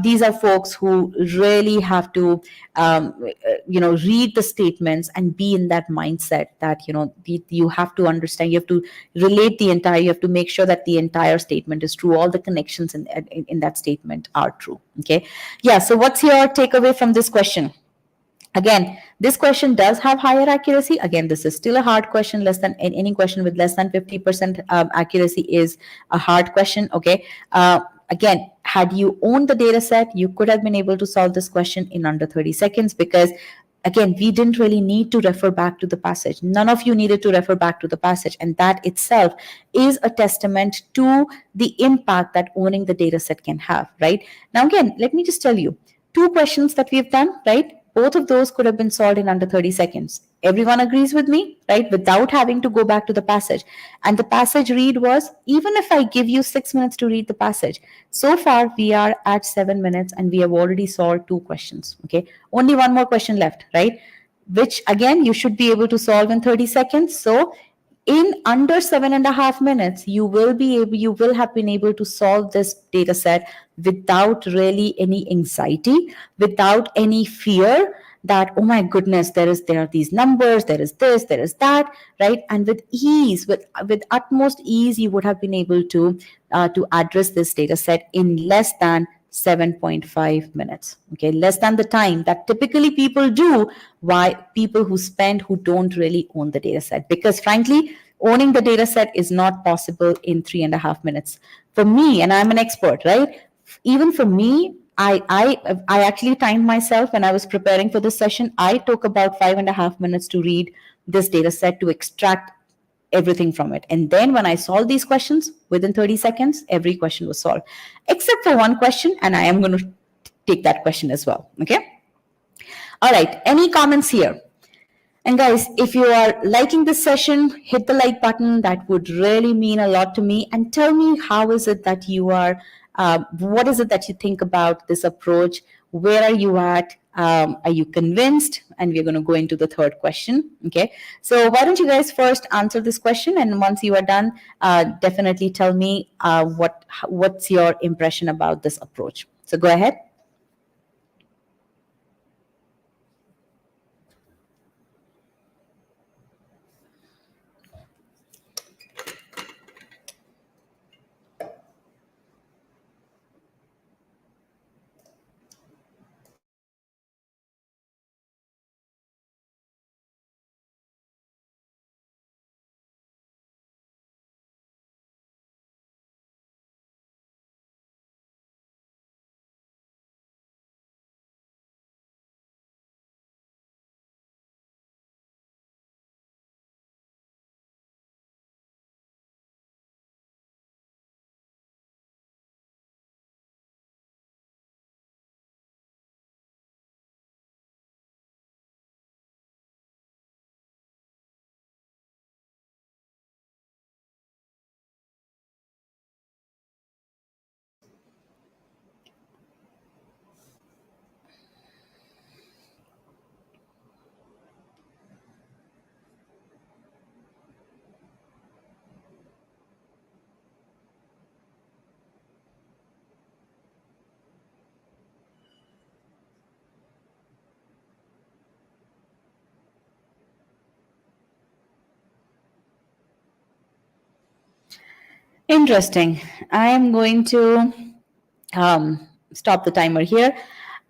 these are folks who really have to read the statements and be in that mindset that you have to understand, you have to relate the entire, you have to make sure that the entire statement is true, all the connections in that statement are true. Okay, yeah, so what's your takeaway from this question? Again, this question does have higher accuracy. Again, this is still a hard question. Less than any question with less than 50% accuracy is a hard question. Okay, again, had you owned the data set, you could have been able to solve this question in under 30 seconds, because again, we didn't really need to refer back to the passage. None of you needed to refer back to the passage. And that itself is a testament to the impact that owning the data set can have, right? Now, again, let me just tell you, two questions that we've done, right? Both of those could have been solved in under 30 seconds. Everyone agrees with me, right? Without having to go back to the passage. And the passage read was, even if I give you 6 minutes to read the passage, so far we are at 7 minutes and we have already solved two questions, okay? Only one more question left, right? Which again, you should be able to solve in 30 seconds. So in under 7.5 minutes, you will have been able to solve this data set without really any anxiety, without any fear that, oh my goodness, there are these numbers, there is this, there is that, right? And with ease, with utmost ease, you would have been able to address this data set in less than 7.5 minutes, okay? Less than the time that typically people do. Why? People who don't really own the data set, because frankly, owning the data set is not possible in 3.5 minutes. For me, and I'm an expert, right? Even for me, I actually timed myself when I was preparing for this session. I took about 5.5 minutes to read this data set, to extract everything from it. And then when I solved these questions, within 30 seconds, every question was solved, except for one question, and I am going to take that question as well, okay? All right, any comments here? And guys, if you are liking this session, hit the like button. That would really mean a lot to me. And tell me, how is it that you are, what is it that you think about this approach? Where are you at? Are you convinced? And we're going to go into the third question. Okay. So why don't you guys first answer this question? And once you are done, definitely tell me what's your impression about this approach. So go ahead. Interesting. I am going to stop the timer here.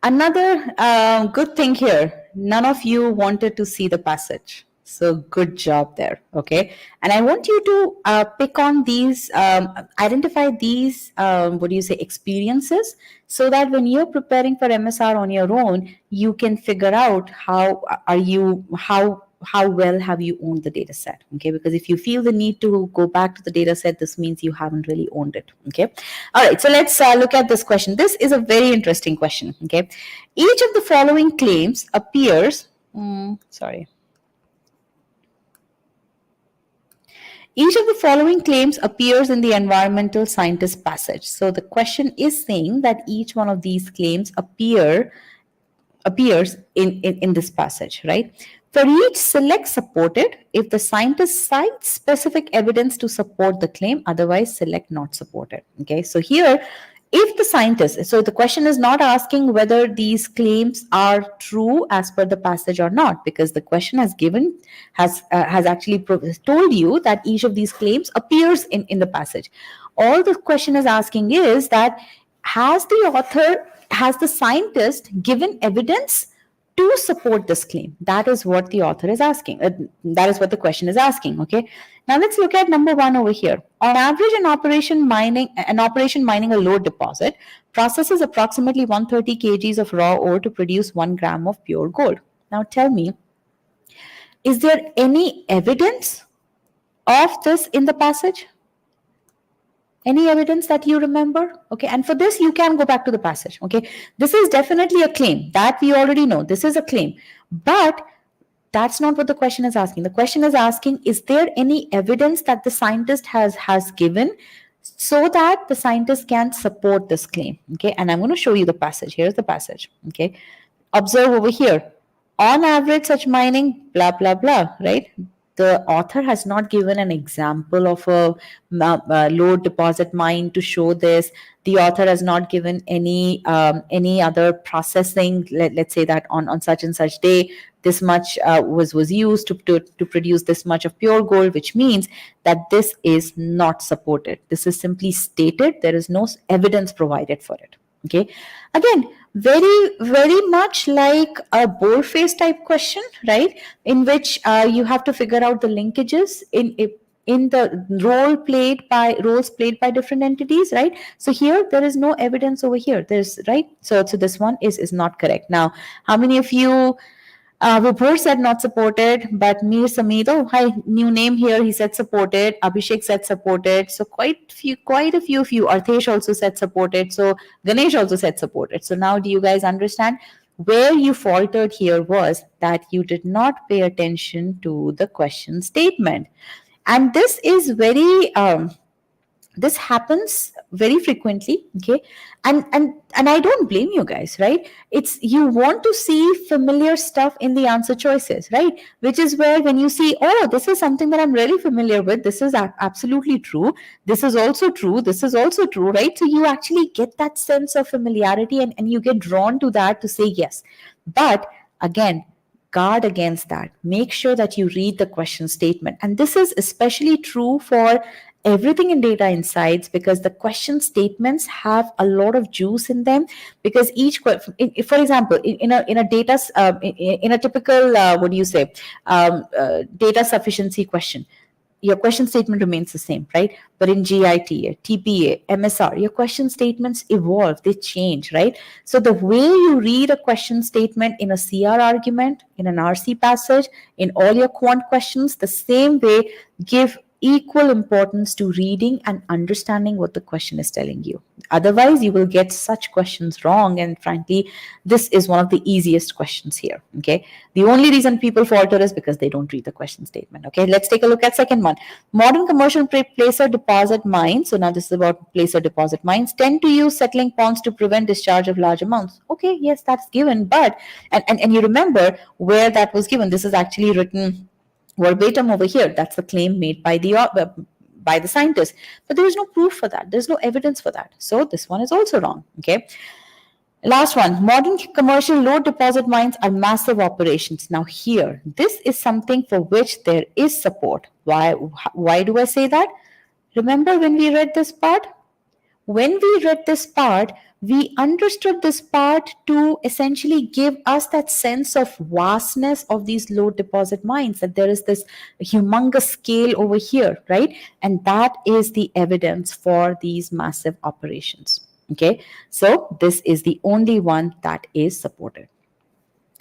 Another good thing here, none of you wanted to see the passage. So good job there, okay? And I want you to pick on these, identify these, experiences, so that when you're preparing for MSR on your own, you can figure out how well have you owned the data set, okay? Because if you feel the need to go back to the data set, this means you haven't really owned it, okay? All right, so let's look at this question. This is a very interesting question, okay? Each of the following claims appears, Each of the following claims appears in the environmental scientist passage. So the question is saying that each one of these claims appears in this passage, right? For each, select supported if the scientist cites specific evidence to support the claim, otherwise select not supported. Okay, so here, if the scientist, so the question is not asking whether these claims are true as per the passage or not, because the question has actually told you that each of these claims appears in the passage. All the question is asking is that has the scientist given evidence to support this claim. That is what the author is asking. That is what the question is asking. Okay. Now let's look at number 1 over here. On average, an operation mining a load deposit processes approximately 130 kgs of raw ore to produce 1 gram of pure gold. Now tell me, is there any evidence of this in the passage? Any evidence that you remember? Okay, and for this, you can go back to the passage. Okay, this is definitely a claim that we already know. This is a claim, but that's not what the question is asking. The question is asking, is there any evidence that the scientist has given so that the scientist can support this claim? Okay, and I'm going to show you the passage. Here's the passage. Okay, observe over here. On average, such mining, blah, blah, blah, right? The author has not given an example of a load deposit mine to show this. The author has not given any other processing. Let's say that on such and such day, this much was used to produce this much of pure gold, which means that this is not supported. This is simply stated. There is no evidence provided for it. Okay. Again, very much like a bold-face type question, right? In which you have to figure out the linkages in the roles played by different entities, right? So here there is no evidence over here. There's right. So this one is not correct. Now, how many of you? Vibhor said not supported, but Mir Samid, oh hi, new name here. He said supported. Abhishek said supported. So quite a few of you. Arthesh also said supported. So Ganesh also said supported. So now do you guys understand? Where you faltered here was that you did not pay attention to the question statement, and this is very. This happens very frequently. Okay, and I don't blame you guys, right? It's you want to see familiar stuff in the answer choices, right? Which is where when you see, oh, this is something that I'm really familiar with, this is absolutely true, this is also true, this is also true, right? So you actually get that sense of familiarity, and you get drawn to that to say yes. But again, guard against that. Make sure that you read the question statement, and this is especially true for everything in data insights, because the question statements have a lot of juice in them, because for example, in a data in a typical what do you say data sufficiency question, your question statement remains the same, right? But in GIT, TPA, MSR, your question statements evolve, they change, right? So the way you read a question statement in a CR argument, in an RC passage, in all your quant questions, the same way, give equal importance to reading and understanding what the question is telling you. Otherwise, you will get such questions wrong. And frankly, this is one of the easiest questions here. Okay. The only reason people falter is because they don't read the question statement. Okay. Let's take a look at second one. Modern commercial placer deposit mines. So now this is about placer deposit mines tend to use settling ponds to prevent discharge of large amounts. Okay. Yes, that's given. But, and you remember where that was given. This is actually written verbatim over here. That's the claim made by the scientist, but there is no proof for that. There's no evidence for that. So this one is also wrong. Okay. Last one. Modern commercial load deposit mines are massive operations. Now here, this is something for which there is support. Why do I say that? Remember when we read this part? When we read this part, we understood this part to essentially give us that sense of vastness of these load deposit mines, that there is this humongous scale over here, right? And that is the evidence for these massive operations. Okay, so this is the only one that is supported.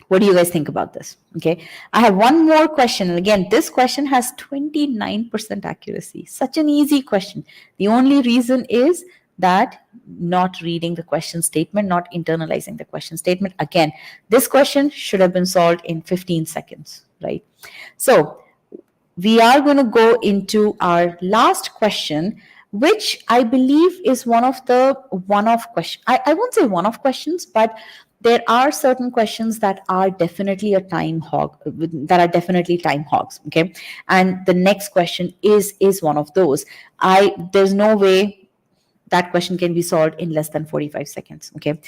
What do you guys think about this? Okay, I have one more question. And again, this question has 29% accuracy. Such an easy question. The only reason is that not reading the question statement, not internalizing the question statement. Again, this question should have been solved in 15 seconds, right? So we are going to go into our last question, which I believe is one of the one-off questions. I won't say one-off questions, but there are certain questions that are definitely time hogs. Okay, and the next question is one of those. There's no way that question can be solved in less than 45 seconds. Okay,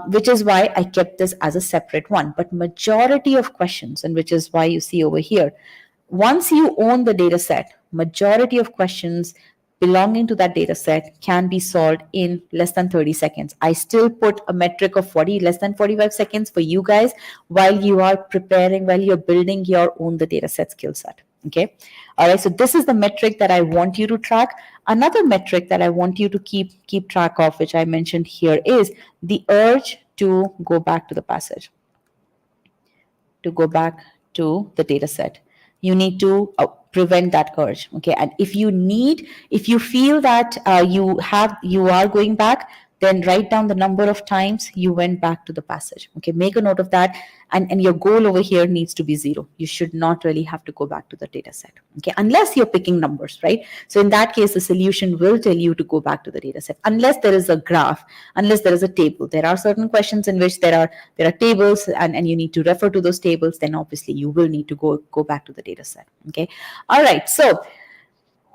which is why I kept this as a separate one. But majority of questions, and which is why you see over here, once you own the data set, majority of questions belonging to that data set can be solved in less than 30 seconds. I still put a metric of less than 45 seconds for you guys while you are preparing, while you're building your own the data set skill set. Okay. All right. So this is the metric that I want you to track. Another metric that I want you to keep track of, which I mentioned here, is the urge to go back to the passage, to go back to the data set. You need to prevent that urge. Okay. And if you feel that you are going back, then write down the number of times you went back to the passage. Okay. Make a note of that. And your goal over here needs to be 0. You should not really have to go back to the data set. Okay. Unless you're picking numbers, right? So in that case, the solution will tell you to go back to the data set, unless there is a graph, unless there is a table. There are certain questions in which there are tables, and you need to refer to those tables. Then obviously you will need to go back to the data set. Okay. All right. So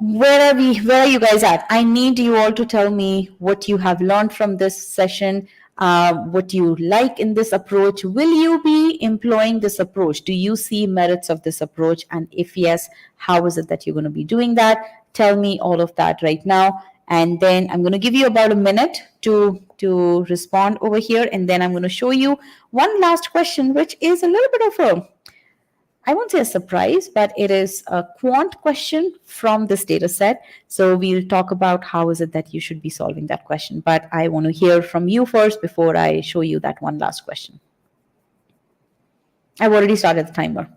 where are you guys at? I need you all to tell me what you have learned from this session, what you like in this approach. Will you be employing this approach? Do you see merits of this approach? And if yes, how is it that you're going to be doing that? Tell me all of that right now. And then I'm going to give you about a minute to respond over here. And then I'm going to show you one last question, which is a little bit of I won't say a surprise, but it is a quant question from this data set. So we'll talk about how is it that you should be solving that question. But I want to hear from you first before I show you that one last question. I've already started the timer.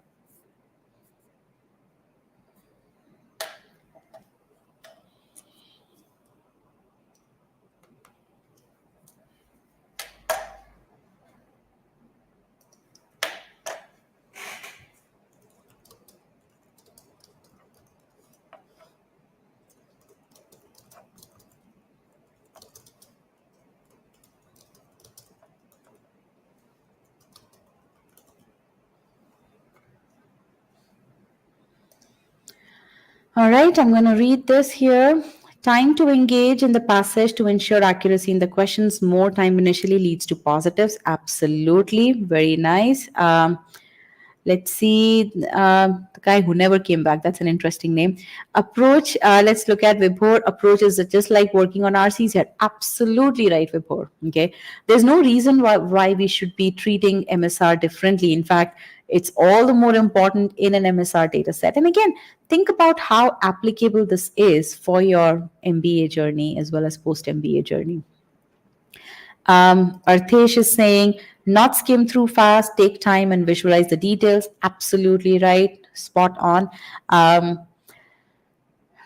All right, I'm going to read this here. Time to engage in the passage to ensure accuracy in the questions. More time initially leads to positives. Absolutely. Very nice. Let's see, the guy who never came back. That's an interesting name. Approach. Let's look at Vibhor. Approach is just like working on RCs here. Absolutely right, Vibhor. Okay. There's no reason why we should be treating MSR differently. In fact, it's all the more important in an MSR data set. And again, think about how applicable this is for your MBA journey as well as post-MBA journey. Arthesh is saying, not skim through fast, take time and visualize the details. Absolutely right, spot on.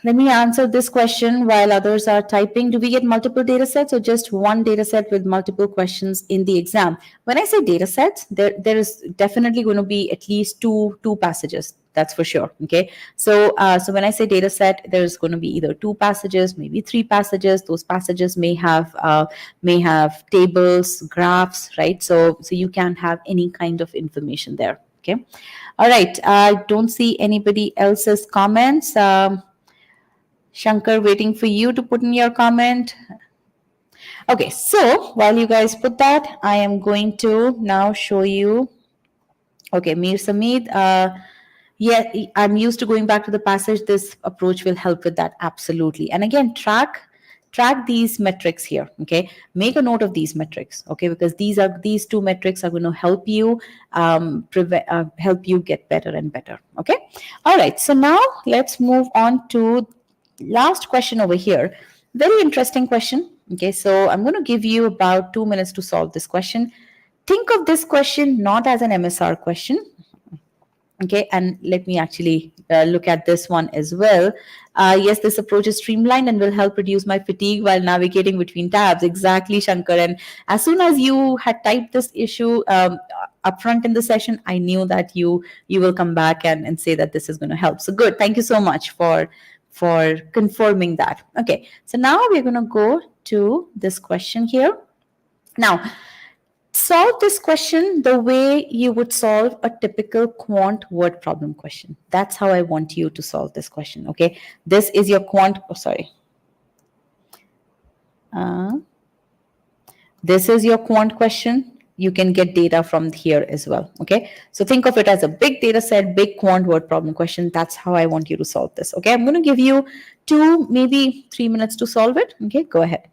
Let me answer this question while others are typing. Do we get multiple data sets or just one data set with multiple questions in the exam? When I say data sets, there is definitely going to be at least two passages. That's for sure. Okay. So when I say data set, there's going to be either 2 passages, maybe 3 passages. Those passages may have tables, graphs, right? So you can have any kind of information there. Okay. All right. I don't see anybody else's comments. Shankar, waiting for you to put in your comment. Okay, so while you guys put that, I am going to now show you. Okay, Mir Samid, yeah, I'm used to going back to the passage. This approach will help with that, absolutely. And again, track these metrics here. Okay, make a note of these metrics. Okay, because these 2 metrics are going to help you help you get better and better. Okay, all right. So now let's move on to last question over here. Very interesting question. Okay, so I'm going to give you about 2 minutes to solve this question. Think of this question not as an MSR question. Okay, and let me actually look at this one as well. Yes, this approach is streamlined and will help reduce my fatigue while navigating between tabs. Exactly, Shankar. And as soon as you had typed this issue upfront in the session, I knew that you will come back and say that this is going to help. So good. Thank you so much for confirming that. Okay, so now we're going to go to this question here. Now, solve this question the way you would solve a typical quant word problem question. That's how I want you to solve this question. Okay, this is your quant. Oh, sorry. This is your quant question. you can get data from here as well. Okay, so think of it as a big data set, big quant word problem question. That's how I want you to solve this. Okay, I'm going to give you 2, maybe 3 minutes to solve it. Okay, go ahead.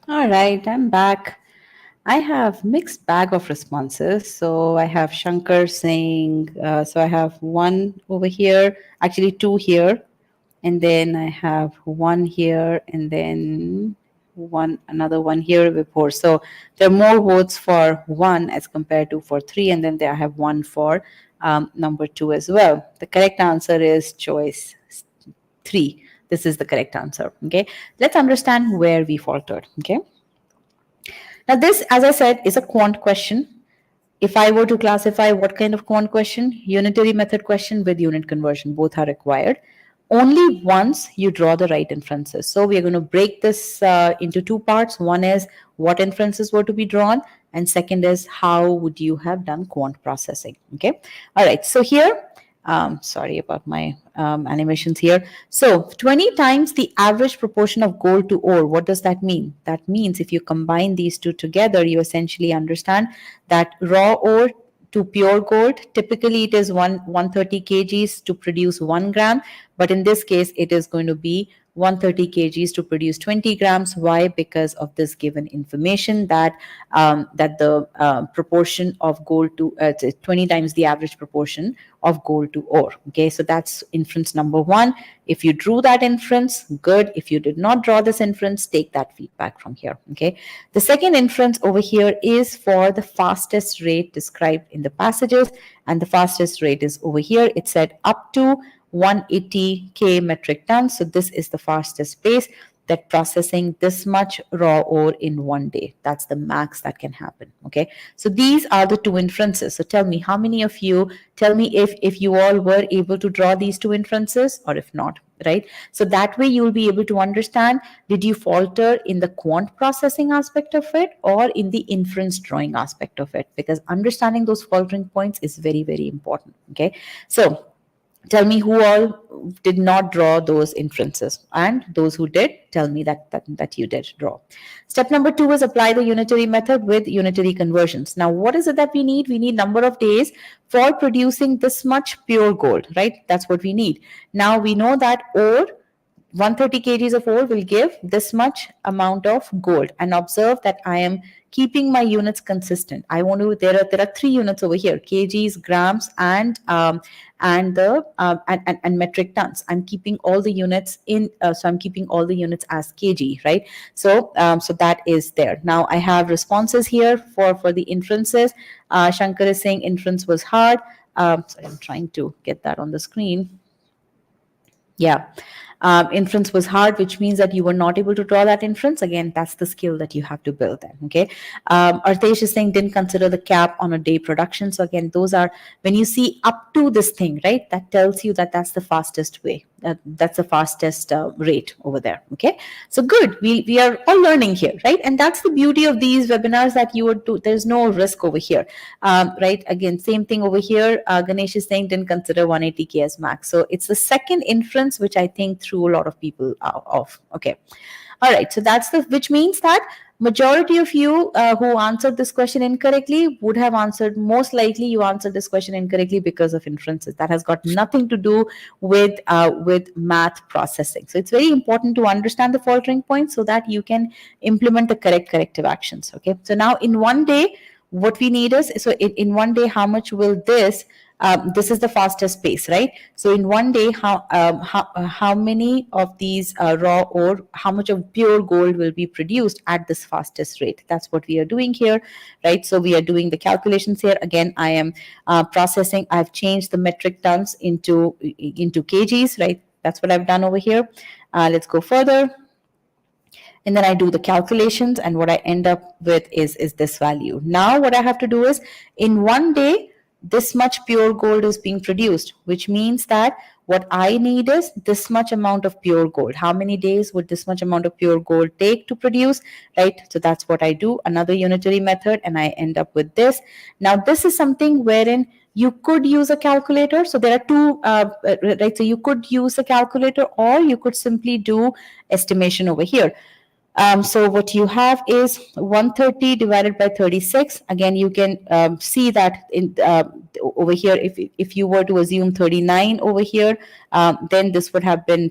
All right, I'm back. I have mixed bag of responses. So I have Shankar saying, so I have one over here, actually two here, and then I have one here, and then another one here before. So there are more votes for one as compared to for three, and then there I have one for number two as well. The correct answer is choice three. This is the correct answer. Okay, let's understand where we faltered. Okay. Now, this, as I said, is a quant question. If I were to classify what kind of quant question, unitary method question with unit conversion, both are required. Only once you draw the right inferences. So we are going to break this into two parts. One is what inferences were to be drawn, and second is how would you have done quant processing. Okay. All right. So here, sorry about my animations here. So 20 times the average proportion of gold to ore. What does that mean? That means if you combine these two together, you essentially understand that raw ore to pure gold, typically it is 130 kgs to produce 1 gram, but in this case it is going to be 130 kgs to produce 20 grams. Why? Because of this given information that that the proportion of gold to 20 times the average proportion of gold to ore. Okay, so that's inference number one. If you drew that inference, good. If you did not draw this inference, take that feedback from here. Okay, the second inference over here is for the fastest rate described in the passages, and the fastest rate is over here. It said up to 180K metric tons. So this is the fastest pace that processing this much raw ore in one day. That's the max that can happen. Okay. So these are the two inferences. So tell me, how many of you, tell me if you all were able to draw these two inferences, or if not, right? So that way you'll be able to understand, did you falter in the quant processing aspect of it or in the inference drawing aspect of it? Because understanding those faltering points is very, very important. Okay. So tell me who all did not draw those inferences, and those who did, tell me that you did draw. Step number 2 is apply the unitary method with unitary conversions. Now what is it that we need? We need number of days for producing this much pure gold, right? That's what we need. Now we know that ore, 130 kgs of ore will give this much amount of gold, and observe that I am keeping my units consistent. I want to, there are 3 units over here, kgs, grams, and metric tons. I'm keeping all the units in, so I'm keeping all the units as kg, right? So so that is there. Now I have responses here for the inferences. Shankar is saying inference was hard. Sorry, I'm trying to get that on the screen. Yeah. Inference was hard, which means that you were not able to draw that inference. Again, that's the skill that you have to build then. Okay. Artesh is saying didn't consider the cap on a day production. So again, those are, when you see up to this thing, right, that tells you that that's the fastest way. That's the fastest rate over there. Okay. So good. We are all learning here, right? And that's the beauty of these webinars, that you would do, there's no risk over here. Right. Again, same thing over here. Ganesh is saying didn't consider 180K as max. So it's the second inference which I think threw a lot of people off. Okay. All right. So that's the, which means that majority of you who answered this question incorrectly would have answered, most likely you answered this question incorrectly because of inferences. That has got nothing to do with math processing. So it's very important to understand the faltering points so that you can implement the correct corrective actions. Okay. So now in one day, what we need is, so in one day, how much will this, this is the fastest pace, right? So in one day, how many of these raw ore, how much of pure gold will be produced at this fastest rate? That's what we are doing here, right? So we are doing the calculations here. Again, I am processing. I've changed the metric tons into kgs, right? That's what I've done over here. Let's go further. And then I do the calculations, and what I end up with is this value. Now what I have to do is, in one day, this much pure gold is being produced, which means that what I need is this much amount of pure gold. How many days would this much amount of pure gold take to produce, right? So that's what I do, another unitary method, and I end up with this. Now this is something wherein you could use a calculator. So there are two, right? So you could use a calculator, or you could simply do estimation over here. So what you have is 130 divided by 36. Again, you can see that in over here, if you were to assume 39 over here, then this would have been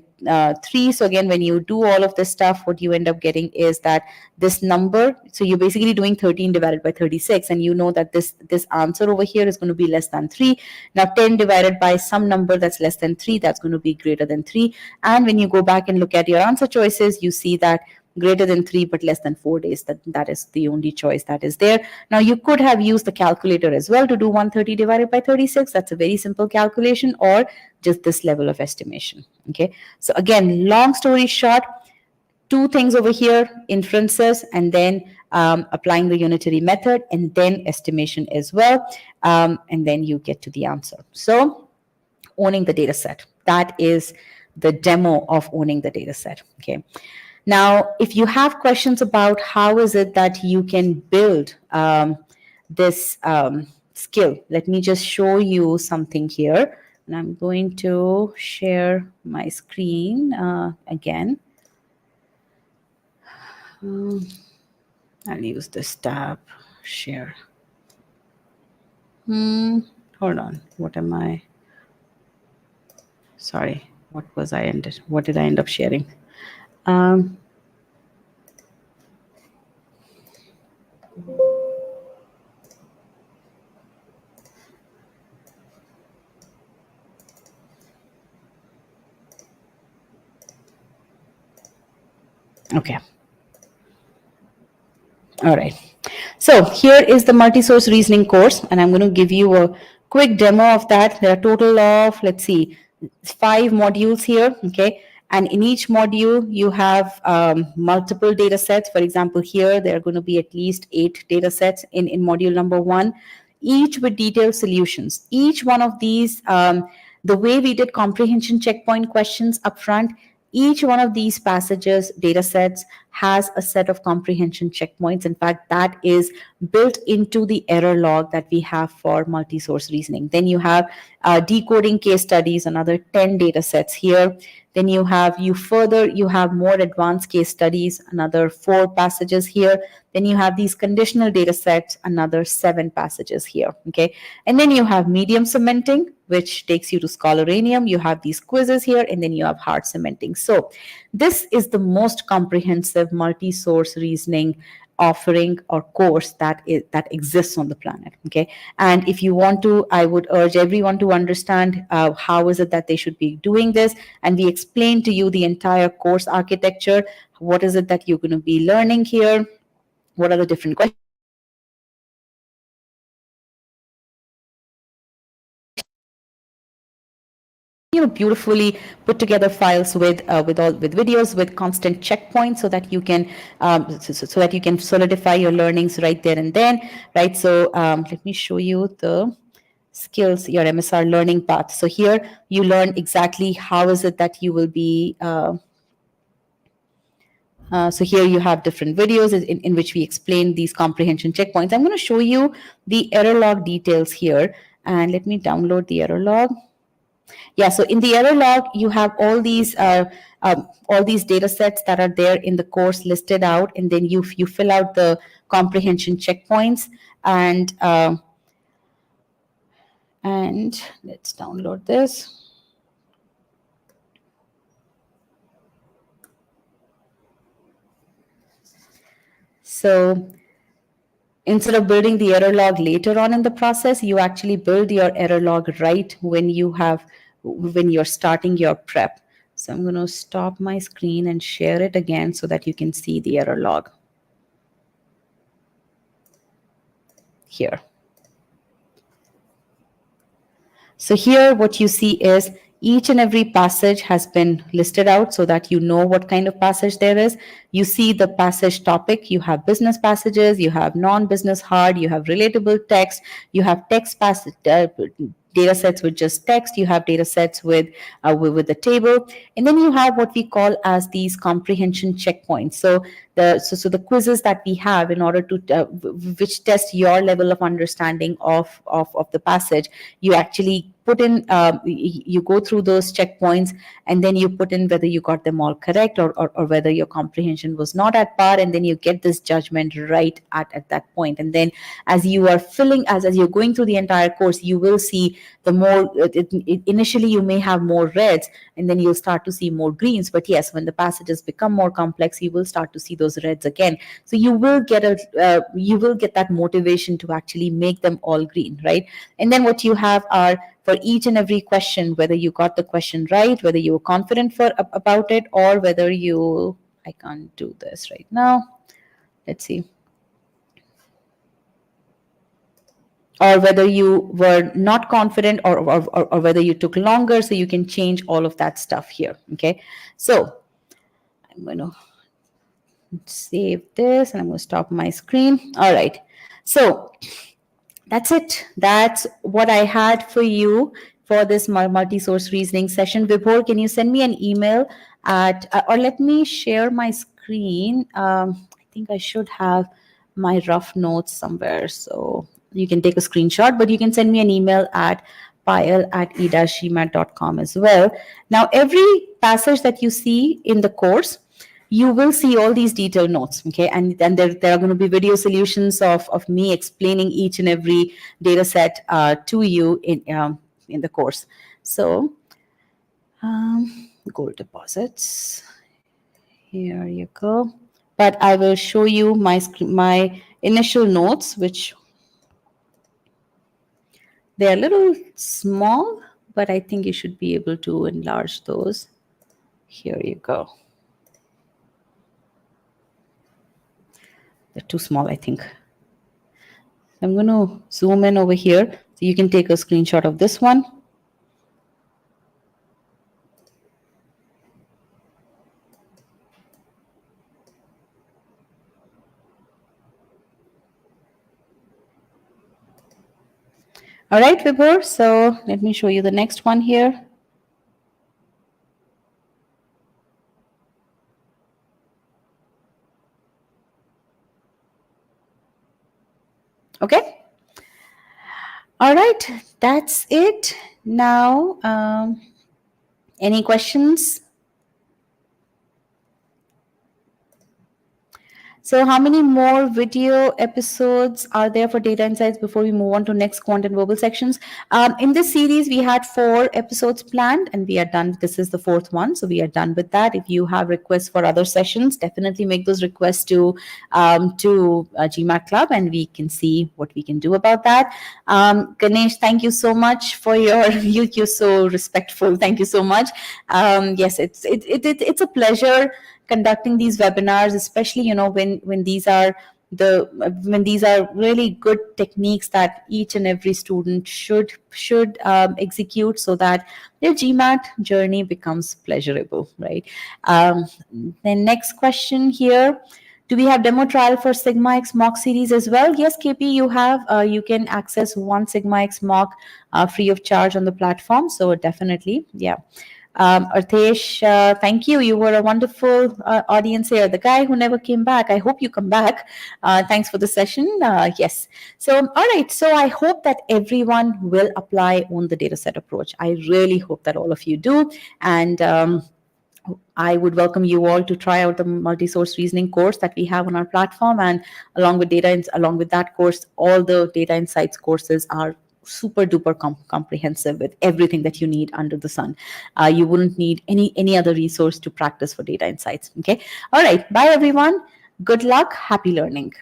3. So again, when you do all of this stuff, what you end up getting is that this number, so you're basically doing 13 divided by 36, and you know that this answer over here is going to be less than 3. Now 10 divided by some number that's less than 3, that's going to be greater than 3. And when you go back and look at your answer choices, you see that greater than 3 but less than 4 days, that is the only choice that is there. Now you could have used the calculator as well to do 130 divided by 36. That's a very simple calculation, or just this level of estimation. Okay, so again, long story short, 2 things over here, inferences, and then applying the unitary method, and then estimation as well, and then you get to the answer. So owning the data set, that is the demo of owning the data set. Okay. Now, if you have questions about how is it that you can build this skill, let me just show you something here. And I'm going to share my screen again. I'll use this tab, share. Hold on, what am I? Sorry, what did I end up sharing? Okay. All right. So here is the multi-source reasoning course, and I'm going to give you a quick demo of that. There are a total of, let's see, 5 modules here, okay? And in each module, you have multiple data sets. For example, here, there are going to be at least 8 data sets in module number 1, each with detailed solutions. Each one of these, the way we did comprehension checkpoint questions up front, each one of these passages, data sets, has a set of comprehension checkpoints. In fact, that is built into the error log that we have for multi-source reasoning. Then you have decoding case studies, another 10 data sets here. Then you have more advanced case studies, another 4 passages here. Then you have these conditional data sets, another 7 passages here, okay? And then you have medium cementing, which takes you to Scholaranium. You have these quizzes here, and then you have hard cementing. So this is the most comprehensive multi-source reasoning offering or course that exists on the planet, okay? And if you want to, I would urge everyone to understand how is it that they should be doing this, and we explain to you the entire course architecture. What is it that you're going to be learning here? What are the different questions beautifully put together files with videos with constant checkpoints, so that you can so that you can solidify your learnings right there and then, right? So let me show you the skills, your MSR learning path. So here you learn exactly how is it that you will be so here you have different videos in which we explain these comprehension checkpoints. I'm going to show you the error log details here, and let me download the error log. Yeah, so in the error log, you have all these data sets that are there in the course listed out, and then you fill out the comprehension checkpoints, and let's download this. So instead of building the error log later on in the process, you actually build your error log right when you're starting your prep. So I'm going to stop my screen and share it again so that you can see the error log here. So here what you see is each and every passage has been listed out so that you know what kind of passage there is. You see the passage topic, you have business passages, you have non-business hard, you have relatable text, you have text passage, data sets with just text, you have data sets with the table, and then you have what we call as these comprehension checkpoints. So the quizzes that we have in order to which test your level of understanding of the passage, you actually put in you go through those checkpoints, and then you put in whether you got them all correct, or whether your comprehension was not at par, and then you get this judgment right at that point. And then as you are as you're going through the entire course, you will see the more initially you may have more reds, and then you'll start to see more greens. But yes, when the passages become more complex, you will start to see those reds again. So you will get that motivation to actually make them all green, right? And then what you have are, for each and every question, whether you got the question right, whether you were confident about it, or whether I can't do this right now. Let's see. Or whether you were not confident, or whether you took longer. So you can change all of that stuff here, okay? So I'm going to save this, and I'm going to stop my screen. All right. So that's it. That's what I had for you for this multi-source reasoning session. Vibhor, can you send me an email or let me share my screen. I think I should have my rough notes somewhere. So you can take a screenshot, but you can send me an email at payal@e-gmat.com as well. Now, every passage that you see in the course, you will see all these detailed notes, okay? And then there are going to be video solutions of me explaining each and every data set to you in the course. So gold deposits, here you go. But I will show you my initial notes, which they're a little small, but I think you should be able to enlarge those. Here you go. They're too small, I think. I'm going to zoom in over here so you can take a screenshot of this one. All right, Vibhor. So let me show you the next one here. Okay. All right. That's it. Now, any questions? So, how many more video episodes are there for data insights before we move on to next quant and verbal sections? In this series, we had 4 episodes planned, and we are done. This is the 4th one, so we are done with that. If you have requests for other sessions, definitely make those requests to GMAT Club, and we can see what we can do about that. Ganesh, thank you so much for your you're so respectful. Thank you so much. Yes, it's a pleasure conducting these webinars, especially when these are really good techniques that each and every student should execute, so that their GMAT journey becomes pleasurable, right? um, the next question here: do we have demo trial for Sigma X mock series as well? Yes, KP, you have. You can access one Sigma X mock free of charge on the platform. So definitely, yeah. Artesh, thank you. You were a wonderful audience here. The guy who never came back. I hope you come back. Thanks for the session. Yes. So, all right. So, I hope that everyone will apply on the data set approach. I really hope that all of you do. And I would welcome you all to try out the multi-source reasoning course that we have on our platform, and along with that course, all the data insights courses are super duper comprehensive with everything that you need under the sun. You wouldn't need any other resource to practice for data insights. Okay. All right. Bye everyone. Good luck. Happy learning.